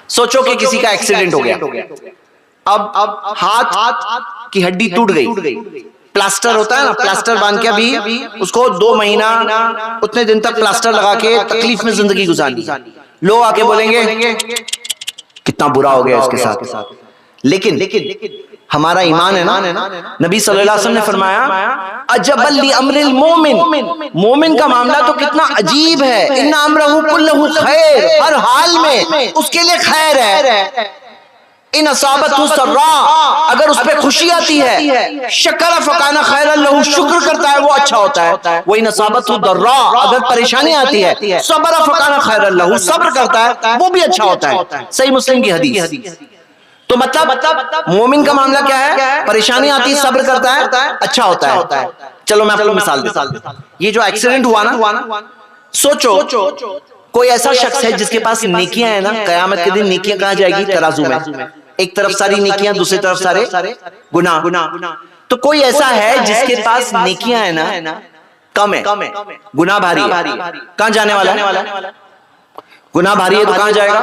सोचो कि किसी का एक्सीडेंट हो गया, अब हाथ की हड्डी टूट गई, प्लास्टर होता है ना, प्लास्टर बांध के अभी उसको 2 महीना उतने दिन तक प्लास्टर लगा के तकलीफ में जिंदगी गुजारनी। लोग आके बोलेंगे कितना बुरा हो गया इसके साथ, लेकिन हमारा ईमान है ना, नबी सल्लल्लाहु अलैहि वसल्लम ने फरमाया अजबल लि अम्रिल मोमिन, मोमिन का मामला तो कितना अजीब है, इन्ना अम्रहु कुल्लहु खैर, हर हाल में उसके लिए खैर है। इन असाबतहु सर्रा, अगर उस पर खुशी आती है, शक्र फकाना खैरन लहू, शुक्र करता है वो अच्छा होता है। वो इन असाबतहु दर्रा, अगर परेशानी आती है, सब्र फकाना खैरन लहू, सब्र करता है वो भी अच्छा होता है। सही मुस्लिम की हदीस। तो मतलब मोमिन का मामला क्या है, परेशानी आती है सब्र करता है, अच्छा होता है। चलो मैं आपको मिसाल देता हूं। ये जो एक्सीडेंट हुआ ना, सोचो कोई ऐसा शख्स है जिसके पास नेकियां है ना, कयामत के दिन नेकियां कहां जाएगी, तराजू में, एक तरफ सारी नेकियां, दूसरी तरफ सारे गुनाह। तो कोई ऐसा है जिसके पास नेकियां है ना कम है, गुनाह भारी है, कहां जाने वाला है? गुनाह भारी है तो कहां जाएगा?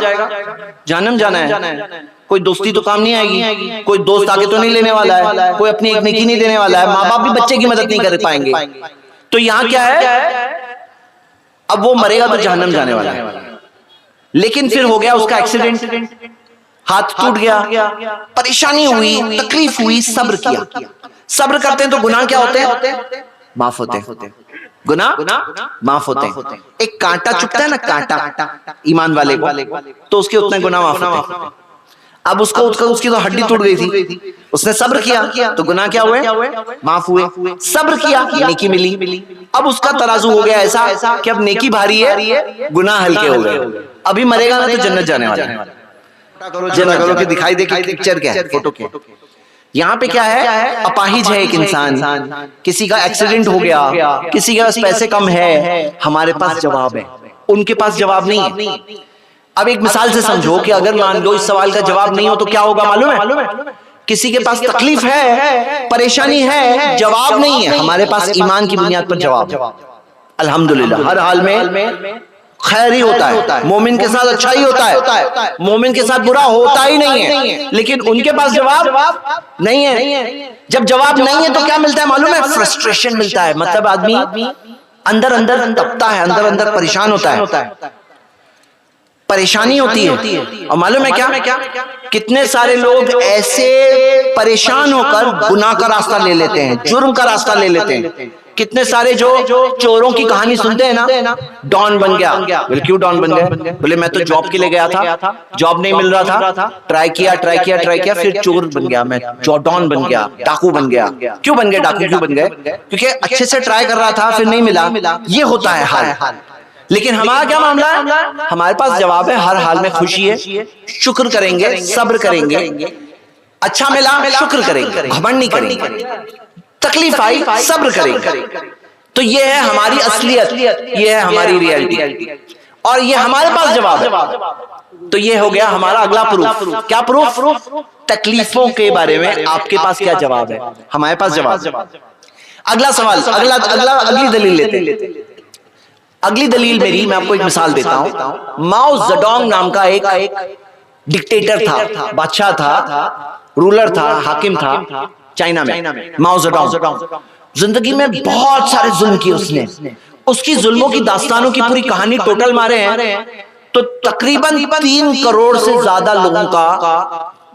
जहन्नम जाना है। कोई दोस्ती तो काम नहीं आएगी, कोई दोस्त आके तो नहीं लेने वाला है, कोई अपनी एक नेकी नहीं देने वाला है, माँ बाप भी बच्चे की मदद नहीं कर पाएंगे। तो यहाँ क्या है, अब वो मरेगा तो जहन्नम जाने वाला है। लेकिन फिर हो गया उसका एक्सीडेंट, हाथ टूट गया, परेशानी हुई, तकलीफ हुई, सब्र किया। सब्र करते हैं तो गुनाह क्या होते हैं? माफ होते हैं, गुनाह माफ होते हैं। एक कांटा चुभता है ना, कांटा ईमान वाले को, तो उसके उतने गुनाह माफ होते हैं। अब उसकी तो हड्डी टूट गई थी, उसने सब्र किया तो गुनाह क्या हुए? माफ हुए। सब्र किया, नेकी मिली। अब उसका तराजू हो गया ऐसा कि अब नेकी भारी है, गुनाह हल्के हो गए। अभी मरेगा ना तो जन्नत जाने वाला है। जना करो कि दिखाई दे कि पिक्चर क्या है, फोटो क्या है। यहाँ पे क्या है, अपाहिज है एक इंसान, किसी का एक्सीडेंट हो गया, किसी के पास पैसे कम है, हमारे पास जवाब है, उनके पास जवाब नहीं है। अब एक मिसाल से समझो कि अगर मान लो इस सवाल का जवाब नहीं हो तो क्या होगा मालूम है? किसी के पास तकलीफ है, परेशानी है, जवाब नहीं है, हमारे पास ईमान की बुनियाद पर जवाब। अल्हम्दुलिल्लाह, हर हाल में खैर ही होता है, मोमिन के साथ अच्छा ही होता है, मोमिन के साथ बुरा होता ही नहीं है। लेकिन उनके पास जवाब नहीं है। जब जवाब नहीं है तो क्या मिलता है मालूम है? फ्रस्ट्रेशन मिलता है। मतलब आदमी अंदर अंदर तपता है, अंदर अंदर परेशान होता है, परेशानी होती है। और मालूम है क्या, कितने सारे लोग ऐसे परेशान होकर गुनाह का रास्ता ले लेते हैं, जुर्म का रास्ता ले लेते हैं। कितने सारे जो चोरों की कहानी सुनते हैं ना, डॉन बन गया। बोले क्यों डॉन बन गया? बोले मैं तो जॉब के लिए गया था, जॉब नहीं मिल रहा था, ट्राई किया, फिर चोर बन गया, मैं डॉन बन गया, डाकू बन गया। क्यों बन गए डाकू, क्यों बन गए? क्योंकि अच्छे से ट्राई कर रहा था, फिर नहीं मिला। ये होता है हाल। लेकिन हमारा क्या मामला है? हमारे पास जवाब है, हर हाल में खुशी है, शुक्र करेंगे, सब्र करेंगे, अच्छा मिला शुक्र करेंगे, घमंड नहीं करेंगे, तकलीफ आई सब्र करेंगे। तो ये है हमारी असलियत, ये है हमारी रियलिटी, और ये हमारे पास जवाब है। तो ये हो गया हमारा अगला प्रूफ। क्या प्रूफ? तकलीफों के बारे में आपके पास क्या जवाब है, हमारे पास जवाब। अगला सवाल, अगली दलील लेते। अगली दलील मेरी, मैं आपको एक मिसाल देता हूं। माओ ज़ेडोंग नाम का एक डिक्टेटर था, बादशाह था, रूलर था, हाकिम था चाइना में। माओ ज़ेडोंग जिंदगी में बहुत सारे जुल्म किए उसने। उसकी जुल्मों की दास्तानों की पूरी कहानी टोटल मारे हैं तो तकरीबन 3 करोड़ से ज्यादा लोगों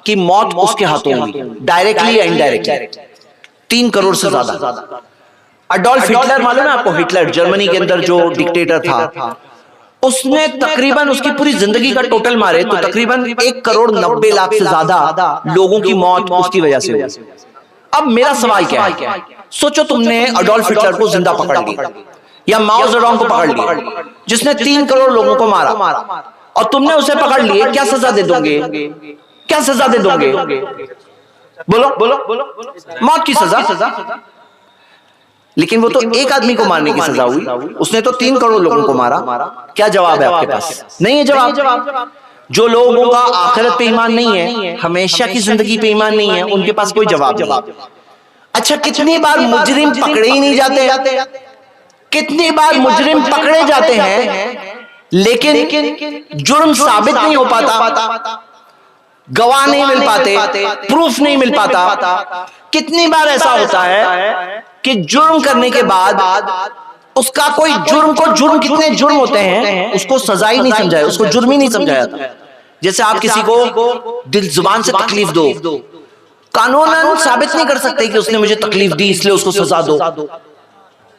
की मौत उसके हाथों हुई, डायरेक्टली या इनडायरेक्टली। 3 करोड़ से ज्यादा। अडोल्फ हिटलर मालूम है आपको? हिटलर जर्मनी के अंदर जो डिक्टेटर था, उसने तकरीबन उसकी पूरी जिंदगी का टोटल मारे तो तकरीबन 1 करोड़ 90 लाख से ज्यादा लोगों की मौत उसकी वजह से हुई। अब मेरा सवाल क्या है, सोचो तुमने अडोल्फ हिटलर को जिंदा पकड़ लिया या माओ ज़ेडोंग को पकड़ लिया जिसने 3 करोड़ लोगों को मारा, और तुमने उसे पकड़ लिए, क्या सजा दे दोगे? क्या सजा दे दोगे? बोलो। मौत की सजा। लेकिन वो तो एक आदमी को मारने की सजा हुई, उसने तो 3 करोड़ लोगों को मारा। क्या जवाब है आपके पास? नहीं है जवाब। जो लोगों का आखिरत पे ईमान नहीं है, हमेशा की जिंदगी पे ईमान नहीं है, उनके पास कोई जवाब नहीं। अच्छा, कितनी बार मुजरिम पकड़े ही नहीं जाते? कितनी बार मुजरिम पकड़े जाते हैं लेकिन जुर्म साबित नहीं हो पाता, गवाह नहीं मिल पाते, प्रूफ नहीं मिल पाता। कितनी बार ऐसा होता है कि जुर्म करने के बाद उसका कोई जुर्म को, जुर्म कितने जुर्म होते हैं, उसको सजा ही नहीं समझाया, उसको जुर्म ही नहीं समझाया था। जैसे आप किसी को दिल जुबान से तकलीफ दो, कानूनन साबित नहीं कर सकते कि उसने मुझे तकलीफ दी इसलिए उसको सजा दो।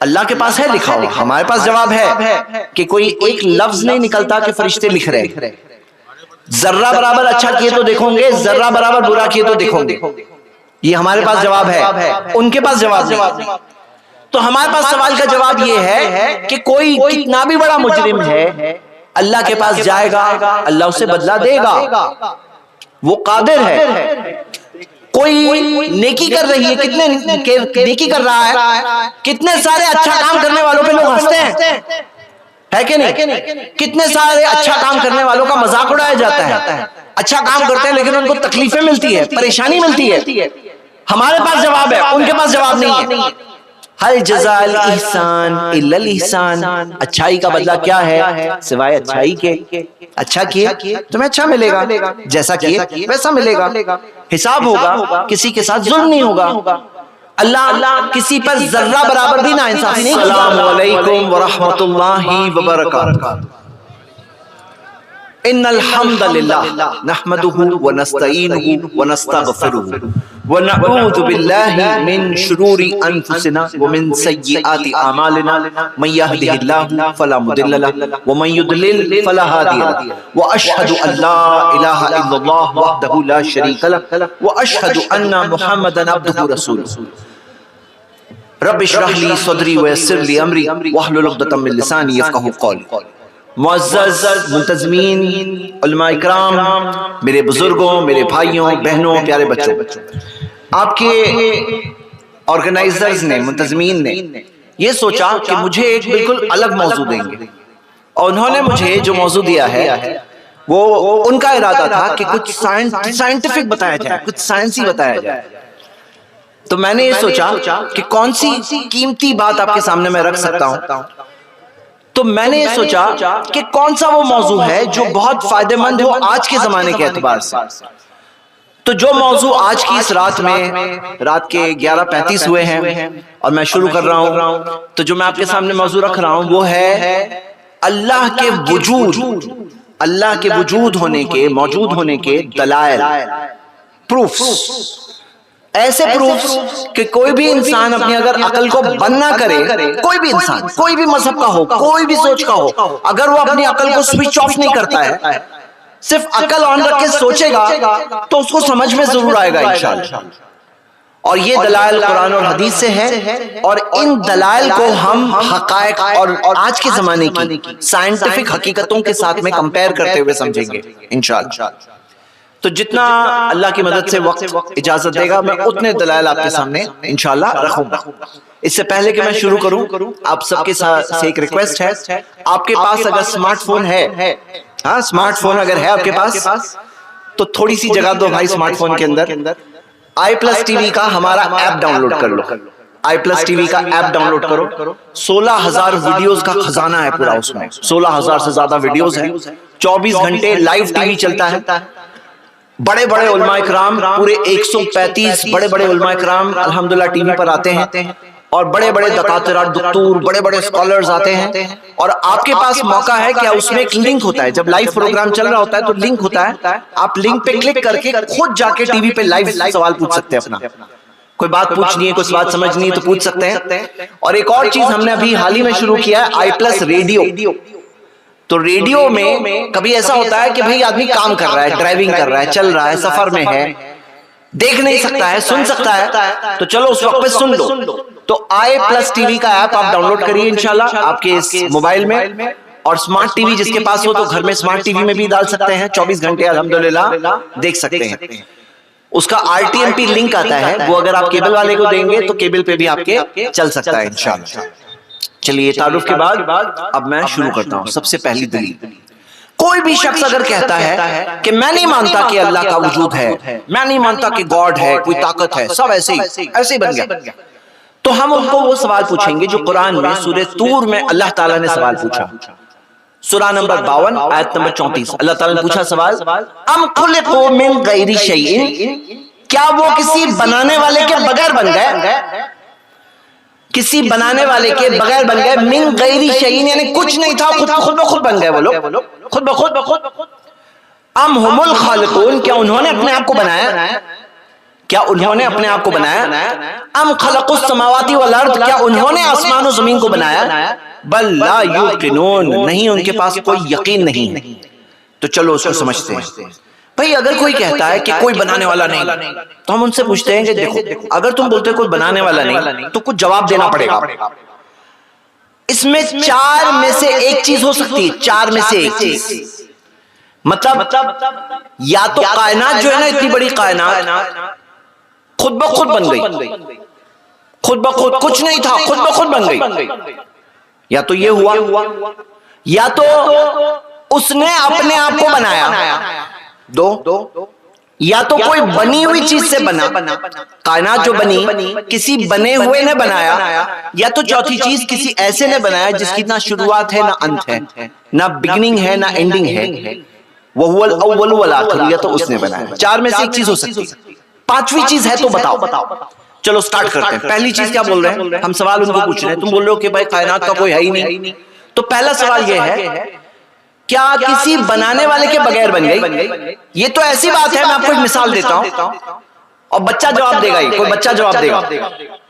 अल्लाह के पास है लिखा हुआ, हमारे पास जवाब है कि कोई एक लफ्ज नहीं निकलता कि फरिश्ते लिख रहे। जर्रा बराबर अच्छा किए तो देखोगे, जर्रा बराबर बुरा किए तो देखोगे। ये हमारे पास जवाब है, उनके पास जवाब नहीं। तो हमारे पास सवाल का जवाब ये है कि कोई कितना भी बड़ा मुजरिम है, अल्लाह के पास जाएगा, अल्लाह उसे बदला देगा, वो कादिर है। कोई नेकी कर रही है, कितने नेकी कर रहा है, कितने सारे अच्छा काम करने वालों पे लोग हंसते हैं, है कि नहीं? कितने सारे अच्छा काम करने वालों का मजाक उड़ाया जाता है। अच्छा काम करते हैं लेकिन उनको तकलीफें मिलती है, परेशानी मिलती है। हमारे पास जवाब है, उनके पास जवाब नहीं है। हल जज़ाल इहसान इल्लल इहसान, अच्छाई का बदला क्या है सिवाय अच्छाई के। अच्छा किए तुम्हें अच्छा मिलेगा, जैसा किए वैसा मिलेगा, हिसाब होगा, किसी के साथ जुल्म नहीं होगा। अल्लाह किसी पर जर्रा बराबर भी नाइंसाफी नहीं करता। अस्सलामु अलैकुम व रहमतुल्लाहि व बरकातुहू। इन्नल हम्दलिल्लाह नहमदुहु व नस्तईनुहु व नस्तगफिरुहु व नऊज़ु बिल्लाहि मिन शुरूरि अनफुसिना व मिन सय्यिआति अमालिना मन यहदिहिल्लाहु फला मुदिल्ल लहु व मन युद्लिल फला हादिय लहु व अशहदु अल्ला इलाहा इल्लल्लाह वहदहु ला शरीक लहु व अशहदु अन्ना मुहम्मदन अब्दुहु रसूलुहु। रब्बि इश्रह ली सदरी व यस्सिर ली अमरी वहलुल उक़दतम मिन लिसानी यफ़क़हू क़ौली। मुअज़्ज़ज़ मुंतज़मीन, उलमा इकराम, मेरे बुजुर्गों, मेरे भाइयों बहनों, प्यारे बच्चों, आपके ऑर्गेनाइजर्स ने, मुंतज़मीन ने ये सोचा कि मुझे एक बिल्कुल अलग मौजू देंगे, और उन्होंने मुझे जो मौजू दिया है वो उनका इरादा था कि कुछ साइंटिफिक बताया जाए, कुछ साइंसी बताया जाए। तो मैंने ये सोचा कि कौन सी कीमती बात आपके सामने मैं रख सकता हूं। तो मैंने ये सोचा कि कौन सा वो मौजू है जो बहुत फायदेमंद हो आज के जमाने के एतबार से। तो जो मौजू आज की इस रात में, रात के 11:35 हुए हैं और मैं शुरू कर रहा हूं, तो जो मैं आपके सामने मौजू रख रहा हूं वो है अल्लाह के वजूद, अल्लाह के वजूद होने के, मौजूद होने के दलाइल, प्रूफ्स। ऐसे प्रूफ्स कि कोई भी इंसान अपनी अगर अकल को बंद ना करे, कोई भी इंसान, कोई भी मजहब का हो, कोई भी सोच का हो, अगर वो अपनी अकल को स्विच ऑफ नहीं करता है, सिर्फ अकल ऑन रख के सोचेगा, तो उसको समझ में जरूर आएगा इंशाअल्लाह। और ये दलाइल कुरान और हदीस से है, और इन दलाइल को हम हकायक और आज के जमाने की साइंटिफिक हकीकतों के साथ में कंपेयर करते हुए समझेंगे इंशाअल्लाह। तो जितना अल्लाह की मदद से वक्त इजाजत देगा, मैं उतने दलाइल आपके सामने इंशाअल्लाह रखूंगा। इससे पहले कि मैं शुरू करूं, आप सबके साथ से एक रिक्वेस्ट है, आपके पास अगर स्मार्टफोन है, हाँ स्मार्टफोन अगर है आपके पास, तो थोड़ी सी जगह दो भाई स्मार्टफोन के अंदर। iPlus TV का हमारा ऐप डाउनलोड कर लो, iPlus TV का ऐप डाउनलोड करो। 16,000 वीडियोस का खजाना है पूरा उसमें, 16,000 से ज्यादा वीडियोस हैं, 24 घंटे लाइव टीवी चलता है। बड़े बड़े उलमा इकराम, पूरे 135 बड़े बड़े उलमा इकराम अल्हम्दुलिल्लाह टीवी पर आते हैं, और बड़े बड़े दकातिरा, दुक्तूर, बड़े बड़े स्कॉलर्स आते हैं। और आपके पास मौका है कि उसमें एक लिंक होता है, जब लाइव प्रोग्राम चल रहा होता है तो लिंक होता है, आप लिंक पे क्लिक करके खुद जाके टीवी पे लाइव सवाल पूछ सकते हैं। अपना कोई बात पूछनी है, कोई बात समझनी है तो पूछ सकते हैं। और एक और चीज हमने अभी हाल ही में शुरू किया है, iPlus रेडियो। तो रेडियो में कभी ऐसा होता है कि भाई आदमी काम कर रहा है, ड्राइविंग कर रहा है, चल रहा है, सफर में है, देख नहीं सकता है, सुन सकता है, तो चलो उस वक्त पे सुन लो। तो iPlus TV का ऐप आप डाउनलोड करिए इंशाल्लाह आपके इस मोबाइल में। और स्मार्ट टीवी जिसके पास हो तो घर में स्मार्ट टीवी में भी डाल सकते हैं, 24 घंटे अल्हम्दुलिल्लाह देख सकते हैं। उसका RTMP लिंक आता है, वो अगर आप केबल वाले को देंगे तो केबल पे भी आपके चल सकता है इंशाल्लाह। चलिए तारुफ के बाद अब मैं शुरू करता हूं। सबसे पहली दलील, कोई भी शख्स अगर कहता है कि मैं नहीं मानता कि अल्लाह का वजूद है, मैं नहीं मानता कि गॉड है, कोई ताकत है, सब ऐसे ही बन गया, तो हम उनको वो सवाल पूछेंगे जो कुरान में सूरह तूर में अल्लाह ताला ने सवाल पूछा। सूरा नंबर 52 आयत नंबर 34। अल्लाह ताला ने पूछा सवाल, अम खुलिकू मिन गैरि शैइन, क्या वो किसी बनाने वाले के बगैर बन गए? किसी बनाने वाले के बगैर बन गए। मिन गैरि शैइन यानी कुछ नहीं था, खुद ब खुद बन गए वो लोग, खुद ब खुद। अम हुमुल खालिकून, क्या उन्होंने अपने आप को बनाया? क्या उन्होंने अपने आप को बनाया? अम खलकुस समावाती वल अर्द, क्या उन्होंने आसमान और जमीन को बनाया? बल ला युकिनून, नहीं उनके पास कोई यकीन नहीं। तो चलो उसको समझते हैं। भाई अगर कोई कहता है कि कोई बनाने वाला नहीं, तो हम उनसे पूछते हैं कि देखो, अगर तुम बोलते हो कोई बनाने वाला नहीं, तो कुछ जवाब देना पड़ेगा। इसमें चार में से एक चीज हो सकती है, चार में से एक चीज। मतलब या तो कायनात जो है ना, इतनी बड़ी कायनात खुद ब खुद बन गई, खुद ब खुद, कुछ नहीं था, खुद ब खुद बन गई। या तो ये हुआ, या तो उसने अपने आप को बनाया। दो, या तो कोई बनी हुई चीज से बना, कायनात जो बनी किसी बने हुए ने बनाया, या तो चौथी चीज किसी ऐसे ने बनाया जिसकी ना शुरुआत है ना अंत है, ना बिगिनिंग है ना एंडिंग है, वहुवल अव्वल वल आखिर, या तो उसने बनाया। चार में से एक चीज हो सकती है। पांचवी चीज है तो बताओ। चलो स्टार्ट करते हैं। पहली चीज क्या बोल रहे हैं हम? सवाल उनको पूछ रहे हैं, तुम बोल रहे हो कि भाई कायनात का कोई है ही नहीं। तो पहला सवाल यह है, क्या किसी बनाने वाले के बगैर बन गई? ये तो ऐसी बात है, मैं आपको एक मिसाल देता हूं और बच्चा जवाब देगा ही, कोई बच्चा जवाब देगा।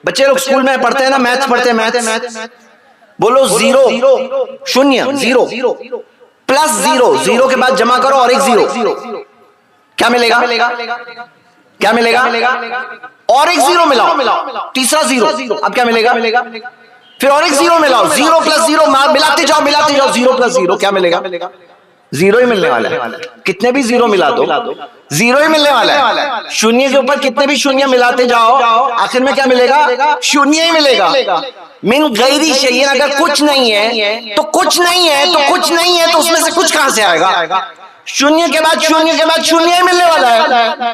बच्चे लोग स्कूल में पढ़ते हैं ना, मैथ्स पढ़ते हैं, मैथ्स बोलो 0 शून्य 0 प्लस 0, 0 के बाद जमा करो और एक 0, क्या मिलेगा? क्या मिलेगा? और एक 0 मिलाओ, तीसरा 0, अब क्या मिलेगा? फिर और एक 0 मिलाओ, 0 प्लस 0 मिलाते जाओ 0 प्लस 0, क्या मिलेगा? 0 ही मिलने वाला है। कितने भी 0 मिला दो 0 ही मिलने वाला है। शून्य के ऊपर कितने भी शून्य मिलाते जाओ, आखिर में क्या मिलेगा? शून्य ही मिलेगा। मिन गैरि शैइन, अगर कुछ नहीं है तो कुछ नहीं है, तो कुछ नहीं है तो उसमें से कुछ कहां से आएगा? शून्य के बाद शून्य के बाद शून्य ही मिलने वाला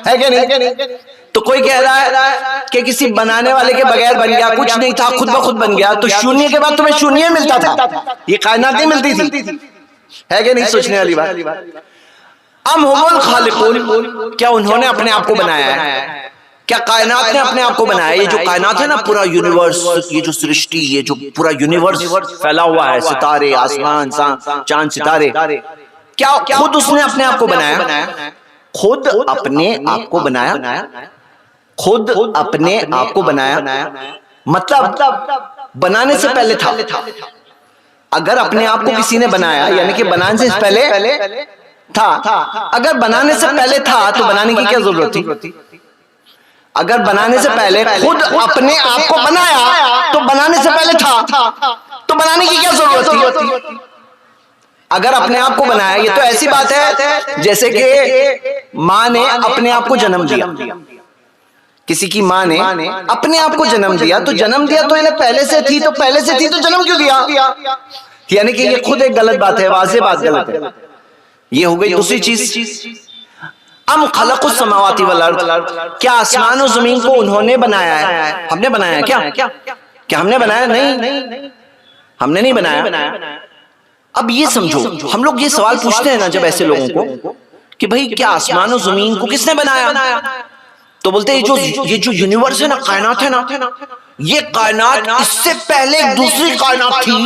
है कि नहीं? तो कोई कह रहा है कि किसी बनाने वाले के बगैर बन गया, कुछ नहीं था, खुद ब खुद बन गया, तो शून्य के बाद तुम्हें शून्य मिलता था, ये कायनात नहीं मिलती थी, है कि नहीं? सोचने वाली बात। अम हुमुल खालिकून, क्या उन्होंने अपने आप को बनाया है? क्या कायनात ने अपने आप को बनाया? ये जो कायनात है ना, पूरा यूनिवर्स, ये जो सृष्टि, ये जो पूरा यूनिवर्स फैला हुआ है, सितारे, आसमान, चांद, सितारे, क्या खुद उसने अपने आप को बनाया? खुद अपने आप को बनाया, खुद अपने आप को बनाया। मतलब बनाने से पहले था। अगर अपने आप को किसी ने बनाया, यानी कि बनाने से पहले था। अगर बनाने से पहले था तो बनाने की क्या जरूरत थी? अगर बनाने से पहले खुद अपने आप को बनाया तो बनाने से पहले था, तो बनाने की क्या जरूरत थी? अगर अपने आप को बनाया, ये तो ऐसी बात है जैसे कि मां ने अपने आप को जन्म दिया। किसी की मां ने अपने आप को जन्म दिया, तो जन्म दिया तो इन्हें पहले से थी, तो पहले से थी तो जन्म क्यों दिया? यानी कि ये खुद एक गलत बात है, वाज़ेह बात गलत है। ये हो गई दूसरी चीज। अम खलकुस समावाती वल अर्द, क्या आसमान और जमीन को उन्होंने बनाया है? हमने बनाया क्या? क्या हमने बनाया? नहीं, हमने नहीं बनाया। अब ये समझो, हम लोग ये सवाल पूछते हैं ना जब ऐसे लोगों को कि भाई क्या आसमान और जमीन को किसने बनाया? तो बोलते हैं ये जो यूनिवर्स है ना, कायनात है ना, ये कायनात इससे पहले एक दूसरी कायनात थी,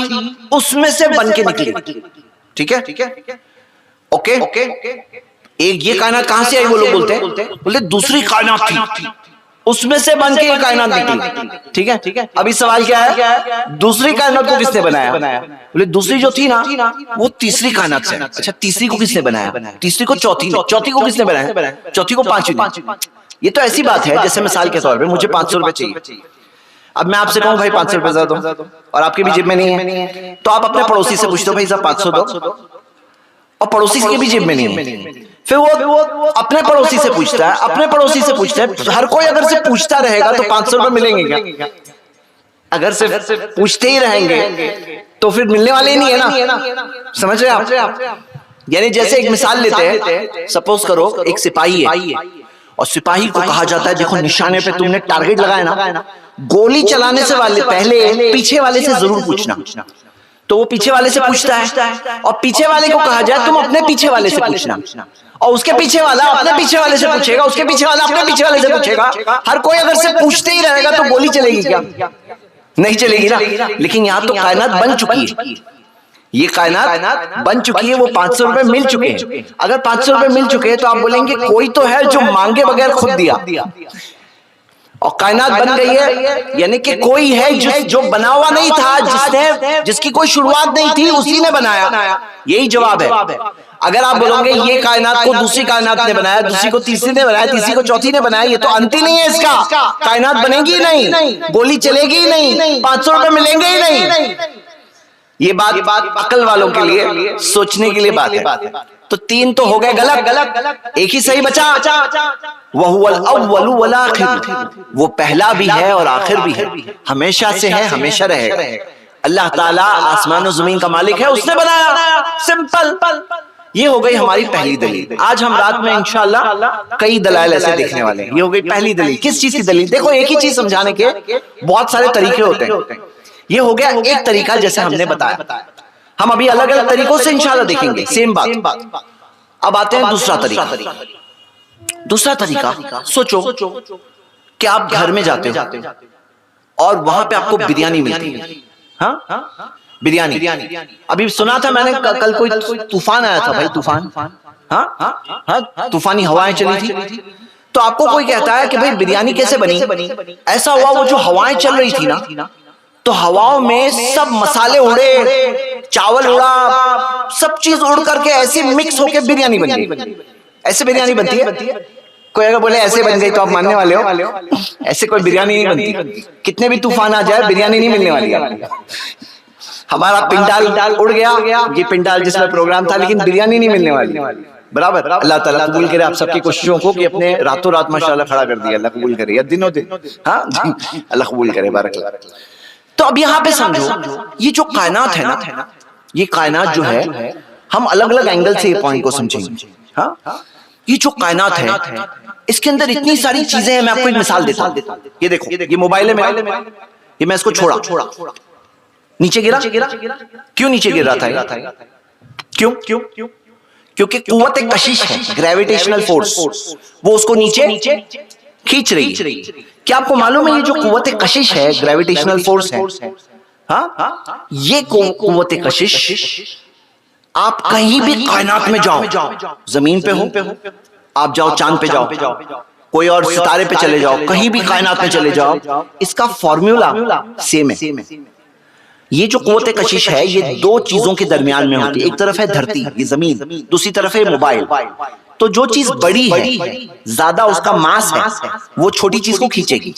उसमें से बन के निकली। ठीक है, ओके। एक ये कायनात कहां से आई? वो लोग बोलते दूसरी कायनात थी, उसमें से बन के ये कायनात निकली। ठीक है, अभी सवाल क्या है? दूसरी कायनात को किसने बनाया? बोले दूसरी जो थी ना, वो तीसरी कायनात से। अच्छा, तीसरी को किसने बनाया? तीसरी को चौथी को किसने बनाया? चौथी को पांचवी। ये तो ऐसी बात है जैसे मिसाल के तौर पे मुझे 500 रुपए चाहिए। अब मैं आपसे कहूं भाई 500 रुपए ज्यादा दो, और आपके भी जेब में नहीं है, तो आप अपने पड़ोसी से पूछते हो भाई साहब 500 दो, और पड़ोसी के भी जेब में नहीं है। फिर वो अपने पड़ोसी से पूछता है, अपने पड़ोसी से पूछता है। हर कोई अगर से पूछता रहेगा तो 500 रुपए मिलेंगे क्या? अगर सिर्फ पूछते ही रहेंगे तो फिर मिलने वाले ही नहीं है ना। समझ रहे आप? यानी जैसे एक मिसाल लेते हैं, सपोज करो एक सिपाही है, और सिपाही को कहा जाता है देखो निशाने पे तुमने टारगेट लगाया ना, गोली चलाने से पहले पीछे वाले से जरूर पूछना। तो वो पीछे वाले से पूछता है, और पीछे वाले को कहा जाए तुम अपने पीछे वाले से पूछना, और उसके पीछे वाला अपने पीछे वाले से पूछेगा, उसके पीछे वाला अपने पीछे वाले से पूछेगा। हर कोई अगर से पूछते ही रहेगा तो गोली चलेगी क्या? नहीं चलेगी ना। लेकिन यहाँ तो कायनात बन चुकी है, ये कायनात बन चुकी है, वो 500 रुपए मिल चुके हैं। अगर 500 रुपए मिल चुके हैं तो आप बोलेंगे कोई तो है जो मांगे बगैर खुद दिया, और कायनात बन गई है, यानी कि कोई है जो बना हुआ नहीं था, जिसकी कोई शुरुआत नहीं थी, उसी ने बनाया। यही जवाब है। अगर आप बोलोगे ये कायनात को दूसरी कायनात ने बनाया, दूसरी को तीसरी ने बनाया, तीसरी को चौथी ने बनाया, ये तो अंत ही नहीं है इसका, कायनात बनेगी ही नहीं, गोली चलेगी ही नहीं, 500 रुपए मिलेंगे ही नहीं। ये बात अकल वालों के लिए, सोचने के लिए बात है। तो 3 तो हो गए गलत, एक ही सही बचा। वहुवल अव्वलु वल आखिर, वो पहला भी है और आखिर भी है, हमेशा से है, हमेशा रहेगा। अल्लाह ताला आसमान और जमीन का मालिक है, उसने बनाया, सिंपल। ये हो गई हमारी पहली दलील। आज हम रात में इंशाअल्लाह कई दलाइल ऐसे देखने वाले हैं। ये हो गई पहली दलील। किस चीज की दलील? देखो, एक ही चीज समझाने के बहुत सारे तरीके होते हैं। ये हो गया एक तरीका, जैसे हमने बताया। हम अभी अलग अलग तरीकों से इंशाअल्लाह देखेंगे सेम बात। अब आते हैं दूसरा तरीका। दूसरा तरीका, सोचो कि आप घर में जाते हो और वहां पे आपको बिरयानी मिलती है। हाँ, बिरयानी। अभी सुना था मैंने, कल कोई तूफान आया था भाई, तूफान। हाँ, तूफानी हवाएं चली थी। तो आपको कोई कहता है कि भाई बिरयानी कैसे बनी? ऐसा हुआ, वो जो हवाएं चल रही थी ना, तो हवाओं में सब मसाले उड़े, चावल उड़ा, सब चीज उड़ करके ऐसे मिक्स होके बिरयानी बन गई। ऐसे बिरयानी बनती है? कोई अगर बोले ऐसे बन गई तो आप मानने वाले हो? ऐसे कोई बिरयानी नहीं बनती। कितने भी तूफान आ जाए, बिरयानी नहीं मिलने वाली आपको। हमारा पिंडाल उड़ गया, ये पिंडाल जिसमें प्रोग्राम था, लेकिन बिरयानी नहीं मिलने वाली। बराबर। अल्लाह ताला कबूल करे आप सबकी कोशिशों को कि अपने रातों रात माशाल्लाह खड़ा कर दिया। अल्लाह कबूल करे, या दिनों दिन। हाँ, अल्लाह कबूल करे, बारक। तो अब यहाँ पे समझो, ये जो कायनात है ना, ये कायनात जो है, हम अलग अलग एंगल से ये पॉइंट को समझेंगे। हाँ, ये जो कायनात है, इसके अंदर इतनी सारी चीजें हैं। मैं आपको एक मिसाल देता हूं। ये देखो, ये मोबाइल है मेरा, ये मैं इसको छोड़ा, नीचे गिरा। क्यों नीचे गिर रहा था? क्यों? क्योंकि कुव्वत कशिश है, ग्रेविटेशनल फोर्स, वो उसको नीचे खींच रही है। क्या आपको मालूम है ये जो कुव्वत कशिश है, ग्रेविटेशनल फोर्स है, हाँ, ये कुव्वत कशिश आप कहीं भी कायनात में जाओ, जमीन पे हो, आप जाओ चांद पे जाओ, कोई और सितारे पे चले जाओ, कहीं भी कायनात में चले जाओ, इसका फॉर्मूला सेम है। ये जो कुव्वत कशिश है, ये 2 चीजों के दरमियान में होती है। एक तरफ है धरती, ये जमीन, दूसरी तरफ है मोबाइल। तो जो चीज बड़ी है, ज्यादा उसका मास है, वो छोटी चीज को खींचेगी।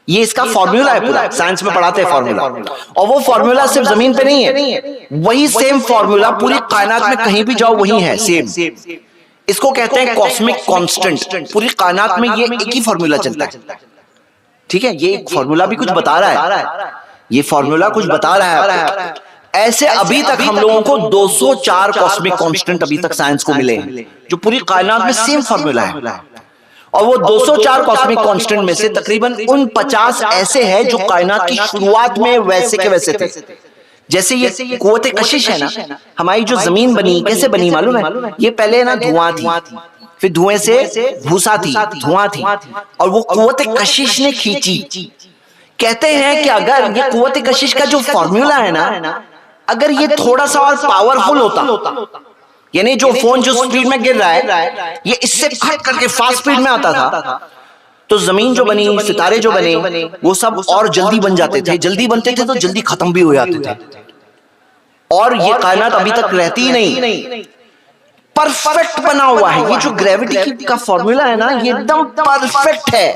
ये इसका फॉर्मूला है, पूरा साइंस में पढ़ाते हैं फॉर्मूला। और वो फॉर्मूला सिर्फ जमीन पे नहीं है, वही सेम फॉर्मूला पूरी कायनात में कहीं भी जाओ वही है, सेम। इसको कहते हैं कॉस्मिक कांस्टेंट। पूरी कायनात में ये एक ही फॉर्मूला चलता है। ठीक है, ये फॉर्मूला भी कुछ बता रहा है, ये फॉर्मूला कुछ बता रहा है। ऐसे अभी तक हम लोगों को 204 कॉस्मिक कांस्टेंट अभी तक साइंस को मिले हैं, जो पूरी कायनात में सेम फॉर्मूला है। और वो 204 कॉस्मिक कांस्टेंट में से तकरीबन 49 ऐसे हैं जो कायनात की शुरुआत में वैसे के वैसे थे। जैसे ये कुव्वत कशिश है ना, हमारी जो जमीन बनी, कैसे बनी मालूम है? ये पहले ना धुआं थी, फिर धुएं से भूसा थी, धुआं थी, और वो कुव्वत कशिश ने खींची। कहते हैं कि अगर ये कुव्वत कशिश का जो फॉर्मूला है ना, अगर ये थोड़ा सा और पावरफुल होता, यानी जो फोन जो स्पीड में गिर रहा है, ये इससे खट करके फास्ट स्पीड में आता था, तो जमीन जो बनी, सितारे जो बने, वो सब और जल्दी बन जाते थे। जल्दी बनते थे तो जल्दी खत्म भी हो जाते थे, और ये कायनात अभी तक रहती ही नहीं। परफेक्ट बना हुआ है। ये जो ग्रेविटी का फॉर्मूला है ना, ये एकदम परफेक्ट है।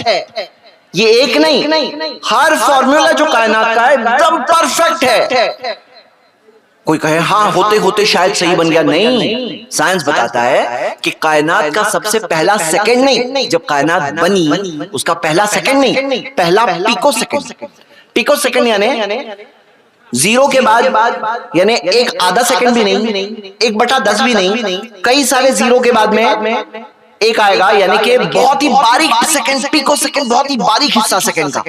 ये एक नहीं, हर फॉर्मूला जो कायनात का है एकदम परफेक्ट है। कोई कहे हाँ होते होते शायद सही बन गया, नहीं, साइंस बताता है कि कायनात का सबसे पहला सेकंड नहीं, जब कायनात बनी उसका पहला सेकंड नहीं, पहला पिको सेकंड। पिको सेकंड यानी 0 के बाद, यानी एक आधा सेकंड भी नहीं, 1/10 भी नहीं, कई सारे 0 के बाद में एक आएगा, यानी कि बहुत ही बारीक सेकंड, पिको सेकंड बहुत ही बारीक हिस्सा सेकंड का,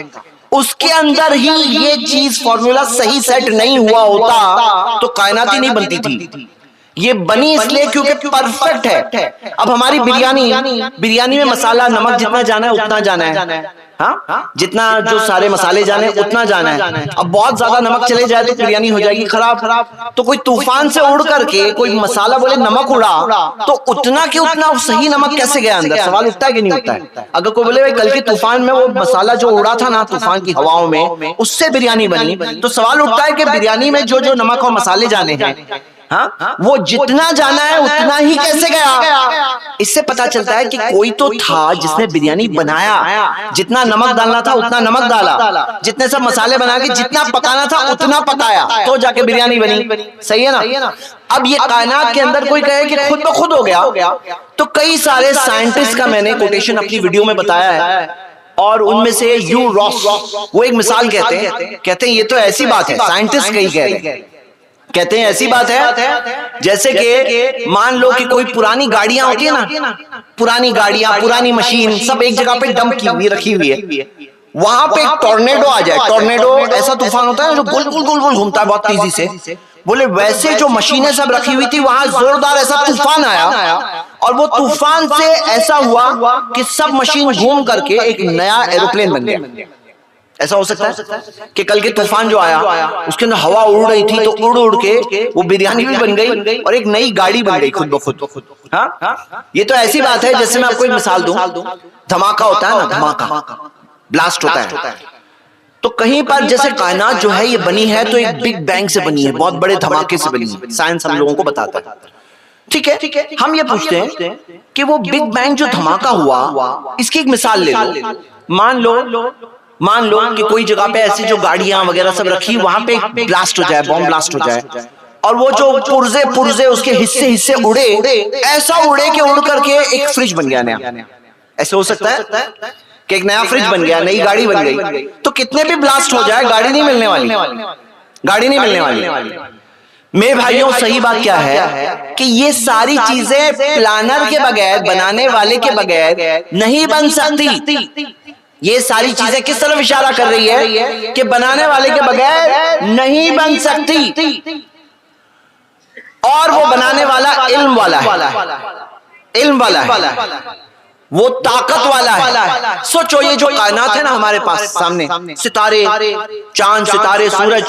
उसके अंदर ही ये चीज फॉर्मूला सही सेट नहीं हुआ होता तो कायनात ही नहीं बनती थी। ये बनी इसलिए क्योंकि परफेक्ट है। अब हमारी बिरयानी में मसाला नमक जितना जाना है उतना जाना है, हाँ, जितना जो सारे मसाले जाने उतना जाना है। अब बहुत ज्यादा नमक चले जाए तो बिरयानी हो जाएगी खराब। तो कोई तूफान से उड़ करके कोई मसाला बोले नमक उड़ा, तो उतना कि उतना सही नमक कैसे गया अंदर, सवाल उठता है कि नहीं उठता है? अगर कोई बोले भाई कल के तूफान में वो मसाला जो उड़ा था ना तूफान की हवाओं में, उससे बिरयानी बनी, तो सवाल उठता है कि बिरयानी में जो जो नमक और मसाले जाने हैं, हाँ, वो जितना जाना है उतना ही कैसे गया? इससे पता चलता है कि कोई तो था जिसने बिरयानी बनाया, जितना नमक डालना था उतना नमक डाला, जितने सब मसाले बना के जितना पकाना था उतना पकाया, तो जाके बिरयानी बनी। सही है ना? अब ये कायनात के अंदर कोई कहे कि खुद ब खुद हो गया, तो कई सारे साइंटिस्ट का मैंने कोटेशन अपनी वीडियो में बताया है, और उनमें से यू रॉस वो एक मिसाल कहते हैं ये तो ऐसी बात है, साइंटिस्ट कही कहते हैं ऐसी बात है जैसे कि मान लो कि कोई पुरानी गाड़ियां होती है ना, पुरानी गाड़ियां, पुरानी मशीन सब एक जगह पे डंप की हुई रखी हुई है, वहां पे एक टॉर्नेडो आ जाए। टॉर्नेडो ऐसा तूफान होता है जो गोल गोल घूमता है बहुत तेजी से। बोले वैसे जो मशीनें सब रखी हुई थी वहां जोरदार ऐसा तूफान आया, और वो तूफान से ऐसा हुआ कि सब मशीन घूम करके एक नया एरोप्लेन बन गया। ऐसा हो सकता है कि कल के तूफान जो आया उसके अंदर हवा उड़ रही थी, तो उड़ के वो बिरयानी भी बन गई और एक नई गाड़ी बन गई खुद ब खुद। हाँ, ये तो ऐसी बात है जैसे मैं आपको एक मिसाल दूं, धमाका होता है ना, धमाका ब्लास्ट होता है, तो कहीं पर जैसे कायनात जो है ये बनी है तो एक बिग बैंग से बनी है, बहुत बड़े धमाके से बनी है, साइंस हम लोगों को बताता है। ठीक है, हम ये पूछते हैं कि वो बिग बैंग जो धमाका हुआ इसकी एक मिसाल ले लो। मान लो कि कोई जगह पे ऐसी जो गाड़ियां वगैरह सब रखी, वहां पे ब्लास्ट हो जाए, बॉम्ब ब्लास्ट हो जाए, और वो जो पुर्जे उसके हिस्से उड़े, ऐसा उड़े कि उड़ करके एक फ्रिज बन गया नया। ऐसे हो सकता है कि एक नया फ्रिज बन गया, नई गाड़ी बन गई, तो कितने भी ब्लास्ट हो जाए गाड़ी नहीं मिलने वाली। मेरे भाइयों सही बात क्या है कि ये सारी चीजें प्लानर के बगैर, बनाने वाले के बगैर नहीं बन सकती। ये सारी चीजें किस तरफ इशारा कर रही है कि बनाने वाले के बगैर नहीं बन सकती, और वो बनाने वाला इल्म वाला है, वो ताकत वाला है। सोचो ये जो कायनात है ना हमारे पास सामने, सितारे, चांद, सितारे, सूरज,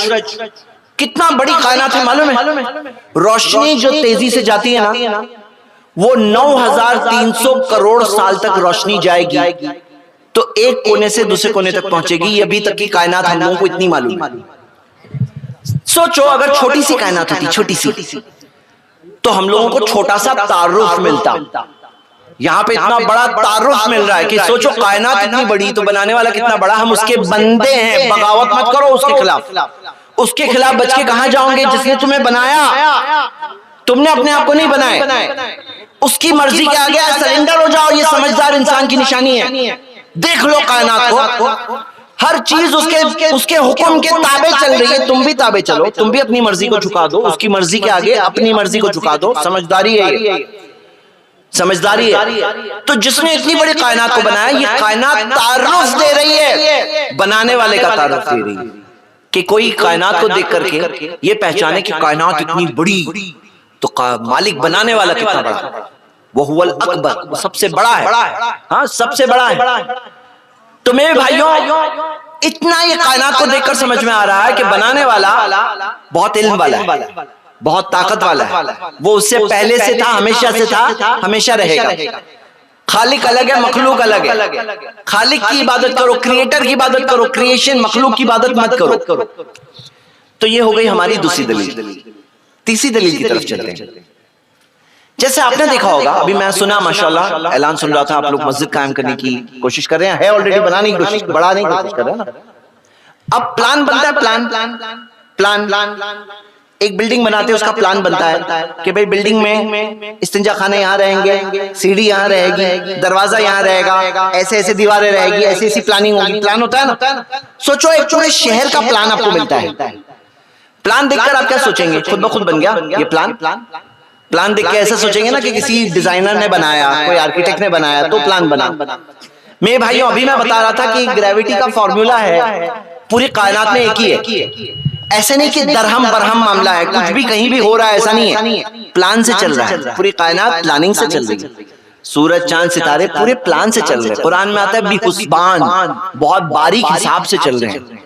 कितना बड़ी कायनात है मालूम है? रोशनी जो तेजी से जाती है ना, वो 9300 करोड़ साल तक रोशनी जाएगी, तो एक कोने से दूसरे कोने तक पहुंचेगी। ये अभी तक की कायनात हम लोगों को इतनी मालूम है। सोचो अगर छोटी सी कायनात होती, छोटी सी, तो हम लोगों को छोटा सा तारुफ मिलता। यहाँ पे इतना बड़ा तारुफ मिल रहा है कि सोचो कायनात इतनी बड़ी तो बनाने वाला कितना बड़ा, हम उसके बंदे हैं। बगावत मत करो उसके खिलाफ बच के कहां जाओगे? जिसने तुम्हें बनाया, तुमने अपने आप को नहीं बनाया, उसकी मर्जी के आगे सरेंडर हो जाओ। ये समझदार इंसान की निशानी है। देख लो कायनात को, हर चीज उसके हुक्म के ताबे चल रही है। तुम भी ताबे चलो, तुम भी अपनी मर्जी को झुका दो, उसकी मर्जी के आगे अपनी मर्जी को झुका दो। समझदारी है, समझदारी है। तो जिसने इतनी बड़ी कायनात को बनाया, ये कायनात तारुफ दे रही है, बनाने वाले का तारुफ दे रही है कि कोई कायनात को देख करके ये पहचाने कि कायनात इतनी बड़ी, तो मालिक बनाने वाला कितना बड़ा, वो हुवल अकबर, वो सबसे बड़ा है। हाँ, सबसे बड़ा है। तो मेरे भाइयों इतना ये कायनात को देखकर समझ में आ रहा है कि बनाने वाला बहुत इल्म वाला है, बहुत ताकत वाला है। वो उससे पहले से था, हमेशा से था, हमेशा रहेगा। खालिक अलग है, मखलूक अलग है। खालिक की इबादत करो, क्रिएटर की इबादत करो, क्रिएशन मखलूक की इबादत मत करो। तो ये हो गई हमारी दूसरी दलील। तीसरी दलील की तरफ चलते हैं। जैसे आपने देखा होगा, अभी मैं सुना माशाल्लाह ऐलान सुन रहा था, आप लोग मस्जिद कायम करने की कोशिश कर रहे हैं, है ऑलरेडी बनाने की कोशिश, बढ़ाने की कोशिश कर रहे हैं ना। अब प्लान बनता है, प्लान एक बिल्डिंग बनाते हैं, उसका प्लान बनता है कि भाई बिल्डिंग में इस्तिंजा खाने यहाँ रहेंगे, सीढ़ी यहाँ रहेगी, दरवाजा यहाँ रहेगा, ऐसे ऐसे दीवारें रहेगी, ऐसी ऐसी प्लानिंग होगी। प्लान होता है ना। सोचो एक पूरे शहर का प्लान आपको मिलता है। प्लान देखकर आप क्या सोचेंगे? खुद ब खुद बन गया ये प्लान देख के ऐसा सोचेंगे ना कि किसी डिजाइनर ने बनाया, कोई आर्किटेक्ट ने बनाया तो प्लान बना। मेरे भाइयों अभी मैं बता रहा था कि ग्रेविटी का फॉर्मूला है पूरी कायनात में एक ही है। ऐसे नहीं कि दरहम बरहम मामला है, कुछ भी कहीं भी हो रहा है, ऐसा नहीं है। प्लान से चल रहा है, पूरी कायनात प्लानिंग से चल रही है। सूरज चांद सितारे पूरे प्लान से चल रहे हैं। कुरान में आता है बिहुस्बान, बहुत बारीक हिसाब से चल रहे हैं।